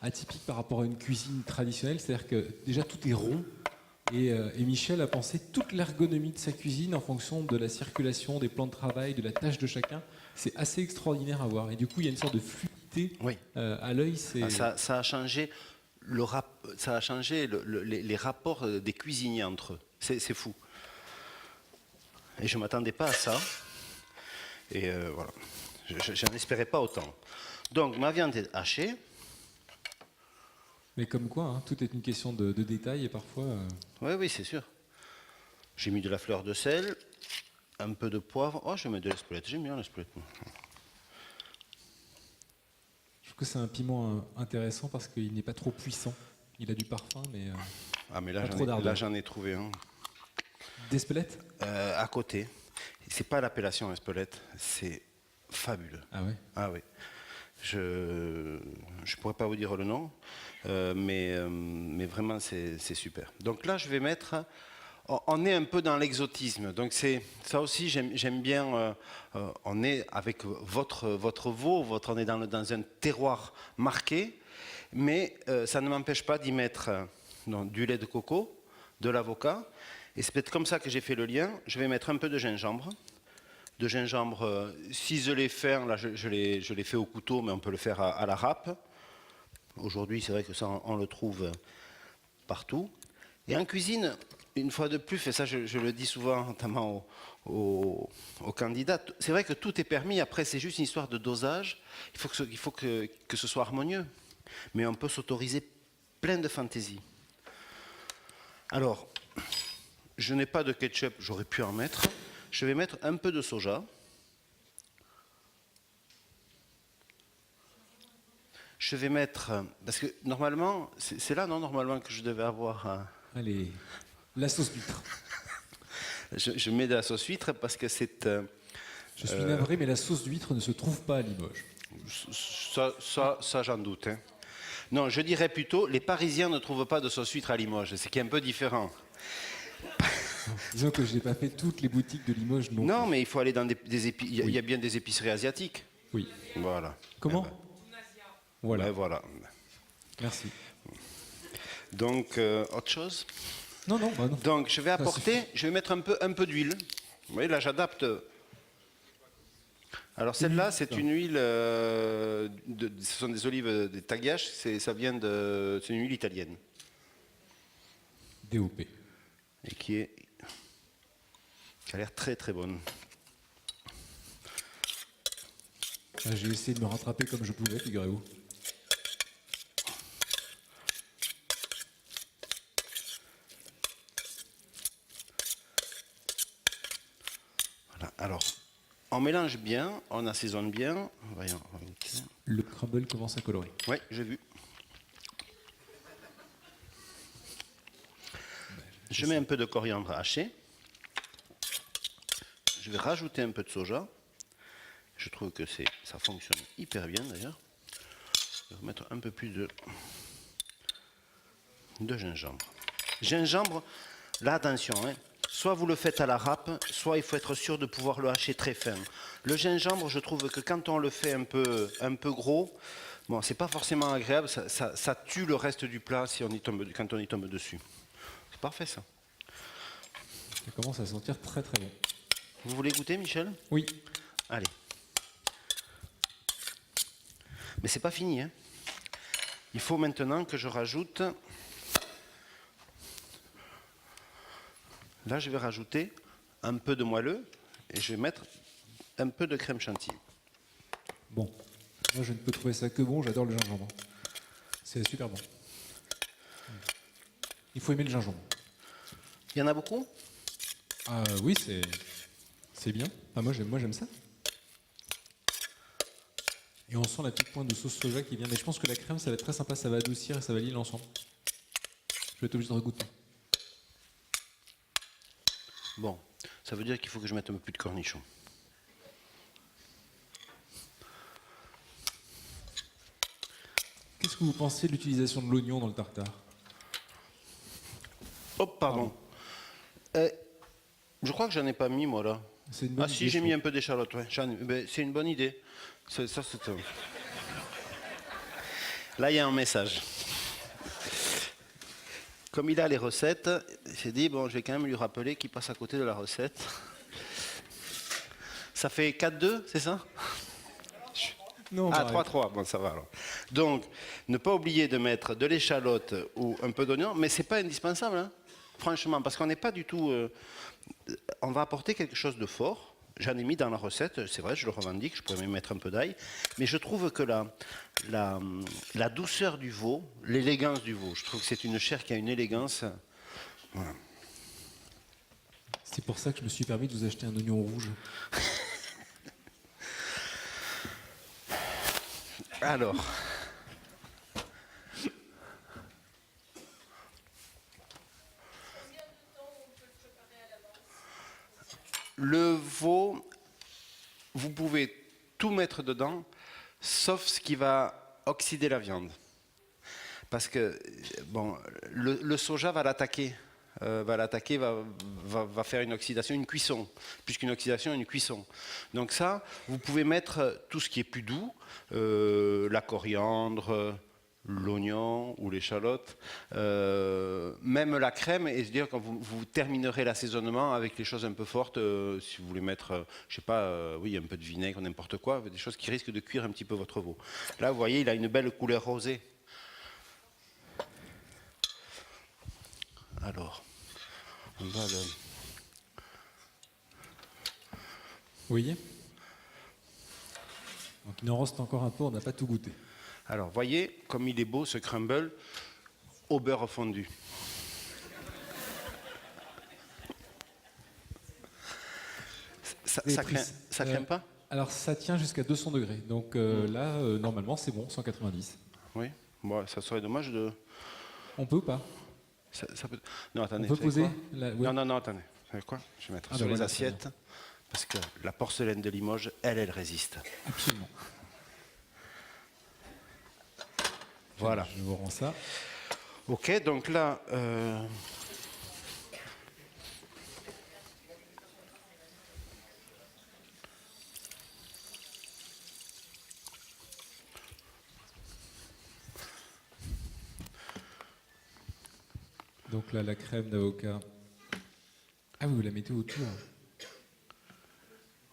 Speaker 1: atypiques par rapport à une cuisine traditionnelle. C'est-à-dire que déjà tout est rond. Et Michel a pensé toute l'ergonomie de sa cuisine en fonction de la circulation, des plans de travail, de la tâche de chacun. C'est assez extraordinaire à voir. Et du coup, il y a une sorte de fluidité
Speaker 2: Oui.
Speaker 1: à l'œil. C'est
Speaker 2: Ça a changé, ça a changé les rapports des cuisiniers entre eux. C'est fou. Et je ne m'attendais pas à ça. Et voilà. Je n'en espérais pas autant. Donc, ma viande est hachée.
Speaker 1: Mais comme quoi, hein, tout est une question de détail et parfois.
Speaker 2: Oui, oui, c'est sûr. J'ai mis de la fleur de sel, un peu de poivre. Oh, je mets de l'espelette. J'aime bien l'espelette.
Speaker 1: Je trouve que c'est un piment intéressant parce qu'il n'est pas trop puissant. Il a du parfum, mais.
Speaker 2: Ah, mais
Speaker 1: Pas trop d'ardeur.
Speaker 2: là, j'en ai trouvé un.
Speaker 1: D'Espelette?
Speaker 2: À côté. C'est pas l'appellation espelette, c'est fabuleux.
Speaker 1: Ah ouais.
Speaker 2: Ah oui. Je pourrais pas vous dire le nom, mais vraiment c'est super. Donc là, je vais mettre. On est un peu dans l'exotisme. Donc c'est ça aussi, j'aime bien. On est avec votre veau, on est dans un terroir marqué, mais ça ne m'empêche pas d'y mettre du lait de coco, de l'avocat. Et c'est peut-être comme ça que j'ai fait le lien. Je vais mettre un peu de gingembre. Ciselé fin, là je l'ai fait au couteau, mais on peut le faire à la râpe. Aujourd'hui, c'est vrai que ça, on le trouve partout. Et en cuisine, une fois de plus, et ça je le dis souvent, notamment aux candidats, c'est vrai que tout est permis, après c'est juste une histoire de dosage, il faut que ce soit harmonieux. Mais on peut s'autoriser plein de fantaisies. Alors, je n'ai pas de ketchup, j'aurais pu en mettre. Je vais mettre un peu de soja. Je vais mettre, parce que normalement, c'est là non normalement que je devais avoir.
Speaker 1: Allez, la sauce d'huître.
Speaker 2: Je mets de la sauce huître parce que c'est.
Speaker 1: Je suis navré, mais la sauce d'huître ne se trouve pas à Limoges.
Speaker 2: Ça j'en doute. Hein. Non, je dirais plutôt, les Parisiens ne trouvent pas de sauce huître à Limoges, ce qui est un peu différent.
Speaker 1: Disons que je n'ai pas fait toutes les boutiques de Limoges non.
Speaker 2: Non, mais il faut aller dans il y a bien des épiceries asiatiques.
Speaker 1: Oui.
Speaker 2: Voilà.
Speaker 1: Comment?
Speaker 2: Eh ben,
Speaker 1: Voilà.
Speaker 2: ben, voilà.
Speaker 1: Merci.
Speaker 2: Donc, autre chose?
Speaker 1: Non, non, bah non.
Speaker 2: Donc, je vais apporter, je vais mettre un peu d'huile. Vous voyez, là, j'adapte. Alors, celle-là, c'est une huile, ce sont des olives des Tagaches, c'est une huile italienne.
Speaker 1: DOP.
Speaker 2: Et qui a l'air très très bonne.
Speaker 1: Ah, j'ai essayé de me rattraper comme je pouvais, figurez-vous.
Speaker 2: Voilà. Alors, on mélange bien, on assaisonne bien. Voyons, on va goûter.
Speaker 1: Le crumble commence à colorer.
Speaker 2: Oui, j'ai vu. Je mets un peu de coriandre haché. Je vais rajouter un peu de soja. Je trouve que ça fonctionne hyper bien d'ailleurs. Je vais mettre un peu plus de gingembre. Gingembre, là attention, hein, soit vous le faites à la râpe, soit il faut être sûr de pouvoir le hacher très fin. Le gingembre, je trouve que quand on le fait un peu gros, bon, c'est pas forcément agréable, ça tue le reste du plat quand on y tombe dessus. C'est parfait ça.
Speaker 1: Ça commence à sentir très très bon.
Speaker 2: Vous voulez goûter, Michel?
Speaker 1: Oui.
Speaker 2: Allez. Mais c'est pas fini, hein. Il faut maintenant que je rajoute. Là, je vais rajouter un peu de moelleux et je vais mettre un peu de crème chantilly.
Speaker 1: Bon. Moi, je ne peux trouver ça que bon. J'adore le gingembre. C'est super bon. Il faut aimer le gingembre.
Speaker 2: Il y en a beaucoup?
Speaker 1: Oui, c'est bien. Ah, moi, j'aime ça. Et on sent la petite pointe de sauce soja qui vient. Mais je pense que la crème, ça va être très sympa. Ça va adoucir et ça va lier l'ensemble. Je vais être obligé de regoûter.
Speaker 2: Bon, ça veut dire qu'il faut que je mette un peu plus de cornichons.
Speaker 1: Qu'est-ce que vous pensez de l'utilisation de l'oignon dans le tartare?
Speaker 2: Oh, pardon. Je crois que j'en ai pas mis, moi, là.
Speaker 1: C'est une bonne
Speaker 2: Ah si,
Speaker 1: idée,
Speaker 2: j'ai
Speaker 1: je
Speaker 2: mis
Speaker 1: trouve.
Speaker 2: un peu d'échalote, ouais. C'est une bonne idée. Ça, c'est... Là, il y a un message. Comme il a les recettes, il s'est dit, bon, je vais quand même lui rappeler qu'il passe à côté de la recette. Ça fait 4-2, c'est ça?
Speaker 1: Non,
Speaker 2: Ah,
Speaker 1: bah,
Speaker 2: 3-3, bon, ça va alors. Donc, ne pas oublier de mettre de l'échalote ou un peu d'oignon, mais c'est pas indispensable, hein, franchement, parce qu'on n'est pas du tout... on va apporter quelque chose de fort. J'en ai mis dans la recette, c'est vrai, je le revendique, je pourrais même mettre un peu d'ail. Mais je trouve que la douceur du veau, l'élégance du veau, je trouve que c'est une chair qui a une élégance. Voilà.
Speaker 1: c'est pour ça que je me suis permis de vous acheter un oignon rouge.
Speaker 2: Alors. Le veau, vous pouvez tout mettre dedans, sauf ce qui va oxyder la viande. Parce que bon, le soja va l'attaquer. Va faire une oxydation, une cuisson, puisqu'une oxydation est une cuisson. Donc ça, vous pouvez mettre tout ce qui est plus doux, la coriandre, l'oignon ou l'échalote, même la crème, et se dire quand vous terminerez l'assaisonnement avec les choses un peu fortes, si vous voulez mettre, je sais pas, oui, un peu de vinaigre, n'importe quoi, des choses qui risquent de cuire un petit peu votre veau. Là, vous voyez, il a une belle couleur rosée. Alors, on va le...
Speaker 1: Vous voyez? Donc il en reste encore un peu, on n'a pas tout goûté.
Speaker 2: Alors, voyez comme il est beau ce crumble au beurre fondu. Ça crème pas?
Speaker 1: Alors ça tient jusqu'à 200 degrés. Donc là, normalement, c'est bon, 190.
Speaker 2: Oui. Bon, ça serait dommage de...
Speaker 1: On peut ou pas?
Speaker 2: Ça peut... Non,
Speaker 1: On
Speaker 2: attendez.
Speaker 1: peut
Speaker 2: vous savez
Speaker 1: poser
Speaker 2: quoi Non, attendez. Vous savez quoi? Je vais mettre sur
Speaker 1: ben
Speaker 2: les
Speaker 1: voilà,
Speaker 2: assiettes. Parce que la porcelaine de Limoges, elle résiste.
Speaker 1: Absolument.
Speaker 2: Voilà.
Speaker 1: Je vous rends ça.
Speaker 2: Ok, donc là...
Speaker 1: Donc là, la crème d'avocat. Ah oui, vous la mettez autour.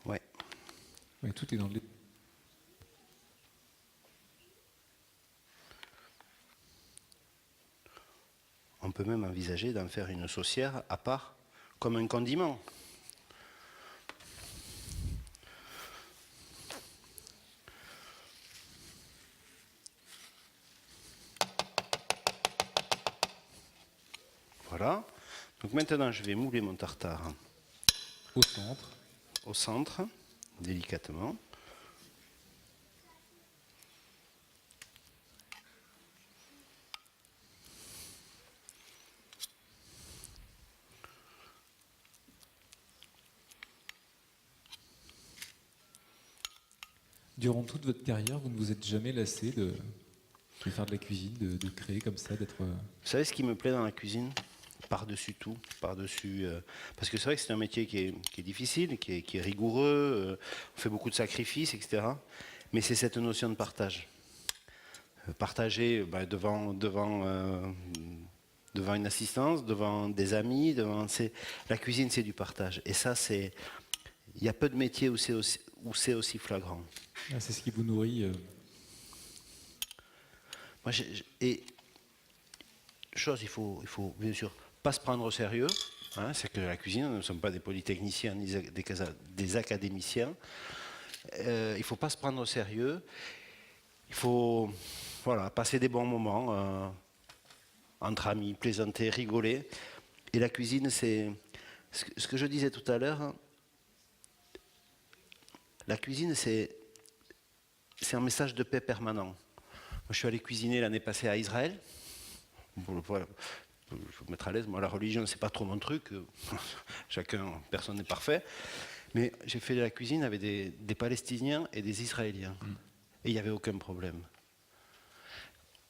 Speaker 2: Ouais.
Speaker 1: Oui, tout est dans le lait.
Speaker 2: On peut même envisager d'en faire une saucière à part, comme un condiment. Voilà. Donc maintenant, je vais mouler mon tartare
Speaker 1: Au centre.
Speaker 2: au centre, délicatement.
Speaker 1: Durant toute votre carrière, vous ne vous êtes jamais lassé de faire de la cuisine, de créer comme ça, d'être...
Speaker 2: Vous savez ce qui me plaît dans la cuisine? Par-dessus tout, par-dessus... parce que c'est vrai que c'est un métier qui est difficile, qui est rigoureux, on fait beaucoup de sacrifices, etc. Mais c'est cette notion de partage. Partager devant une assistance, devant des amis, la cuisine, c'est du partage. Et ça, il y a peu de métiers où c'est aussi flagrant.
Speaker 1: Ah, c'est ce qui vous nourrit.
Speaker 2: Moi, il faut bien sûr pas se prendre au sérieux. Hein, c'est que la cuisine, nous ne sommes pas des polytechniciens ni des académiciens. Il ne faut pas se prendre au sérieux. Il faut passer des bons moments entre amis, plaisanter, rigoler. Et la cuisine, c'est ce que je disais tout à l'heure. La cuisine, c'est un message de paix permanent. Moi, je suis allé cuisiner l'année passée à Israël. Voilà. Je vais vous mettre à l'aise. Moi, la religion, c'est pas trop mon truc. Personne n'est parfait. Mais j'ai fait de la cuisine avec des Palestiniens et des Israéliens. Et il n'y avait aucun problème.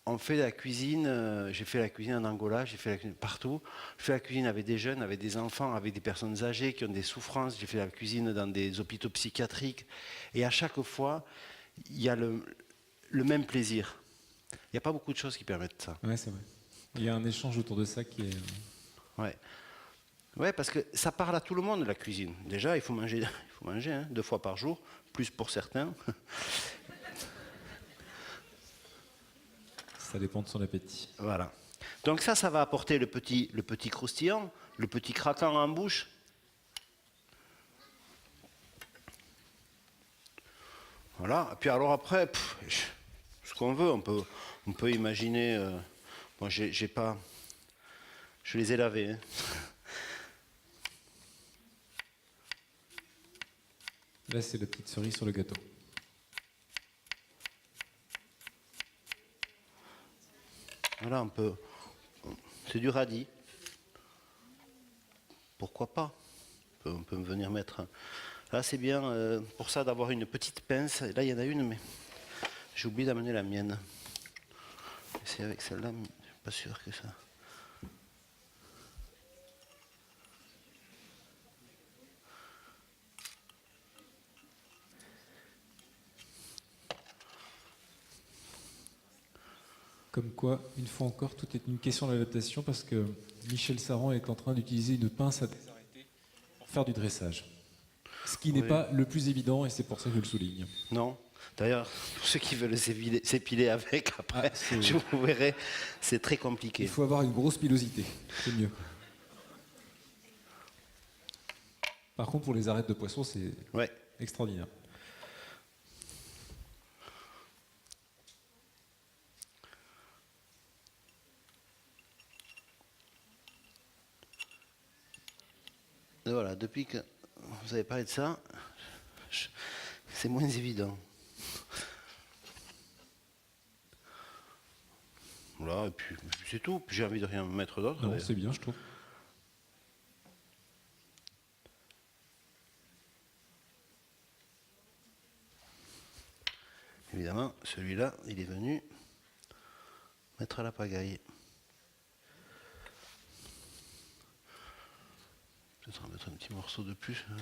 Speaker 2: on fait la cuisine, j'ai fait la cuisine en Angola, j'ai fait la cuisine partout. Je fais la cuisine avec des jeunes, avec des enfants, avec des personnes âgées qui ont des souffrances. J'ai fait la cuisine dans des hôpitaux psychiatriques. Et à chaque fois, il y a le même plaisir. Il n'y a pas beaucoup de choses qui permettent ça.
Speaker 1: Ouais, c'est vrai. Il y a un échange autour de ça qui est.
Speaker 2: Ouais. Ouais, parce que ça parle à tout le monde, la cuisine. Déjà, il faut manger hein, 2 fois par jour, plus pour certains.
Speaker 1: Ça dépend de son appétit.
Speaker 2: Voilà. Donc ça va apporter le petit croustillant, le petit craquant en bouche. Voilà. Et puis alors après, ce qu'on veut, on peut imaginer. Bon, j'ai pas. Je les ai lavés. Hein.
Speaker 1: Là, c'est la petite cerise sur le gâteau.
Speaker 2: Voilà, on peut. C'est du radis. Pourquoi pas? On peut venir mettre. Là, c'est bien pour ça d'avoir une petite pince. Là, il y en a une, mais j'ai oublié d'amener la mienne. C'est avec celle-là, mais je suis pas sûr que ça.
Speaker 1: Comme quoi, une fois encore, tout est une question d'adaptation parce que Michel Saran est en train d'utiliser une pince à désarrêter pour faire du dressage. Ce qui n'est
Speaker 2: Oui.
Speaker 1: pas le plus évident et c'est pour ça que je le souligne.
Speaker 2: Non. D'ailleurs, pour ceux qui veulent s'épiler avec, après,
Speaker 1: c'est-
Speaker 2: je vous verrai, c'est très
Speaker 1: Il
Speaker 2: compliqué.
Speaker 1: faut avoir une grosse pilosité, c'est mieux. Par contre, pour les arêtes de poisson, c'est
Speaker 2: Ouais.
Speaker 1: extraordinaire.
Speaker 2: Et voilà, depuis que vous avez parlé de ça, c'est moins évident. Voilà, et puis c'est tout. Puis j'ai envie de rien mettre d'autre.
Speaker 1: Non,
Speaker 2: d'ailleurs.
Speaker 1: c'est bien, je trouve.
Speaker 2: Évidemment, celui-là, il est venu mettre à la pagaille. Peut-être en mettre un petit morceau de plus. Hein.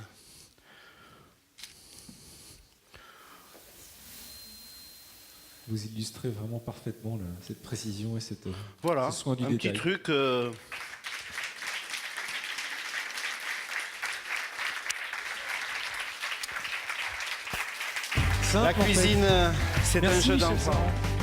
Speaker 1: Vous illustrez vraiment parfaitement cette précision et
Speaker 2: Voilà,
Speaker 1: ce soin du
Speaker 2: un
Speaker 1: détail.
Speaker 2: petit truc.
Speaker 1: Simple,
Speaker 2: La
Speaker 1: en fait.
Speaker 2: cuisine, c'est un
Speaker 1: Merci,
Speaker 2: jeu
Speaker 1: Michel
Speaker 2: d'enfant.
Speaker 1: Saran.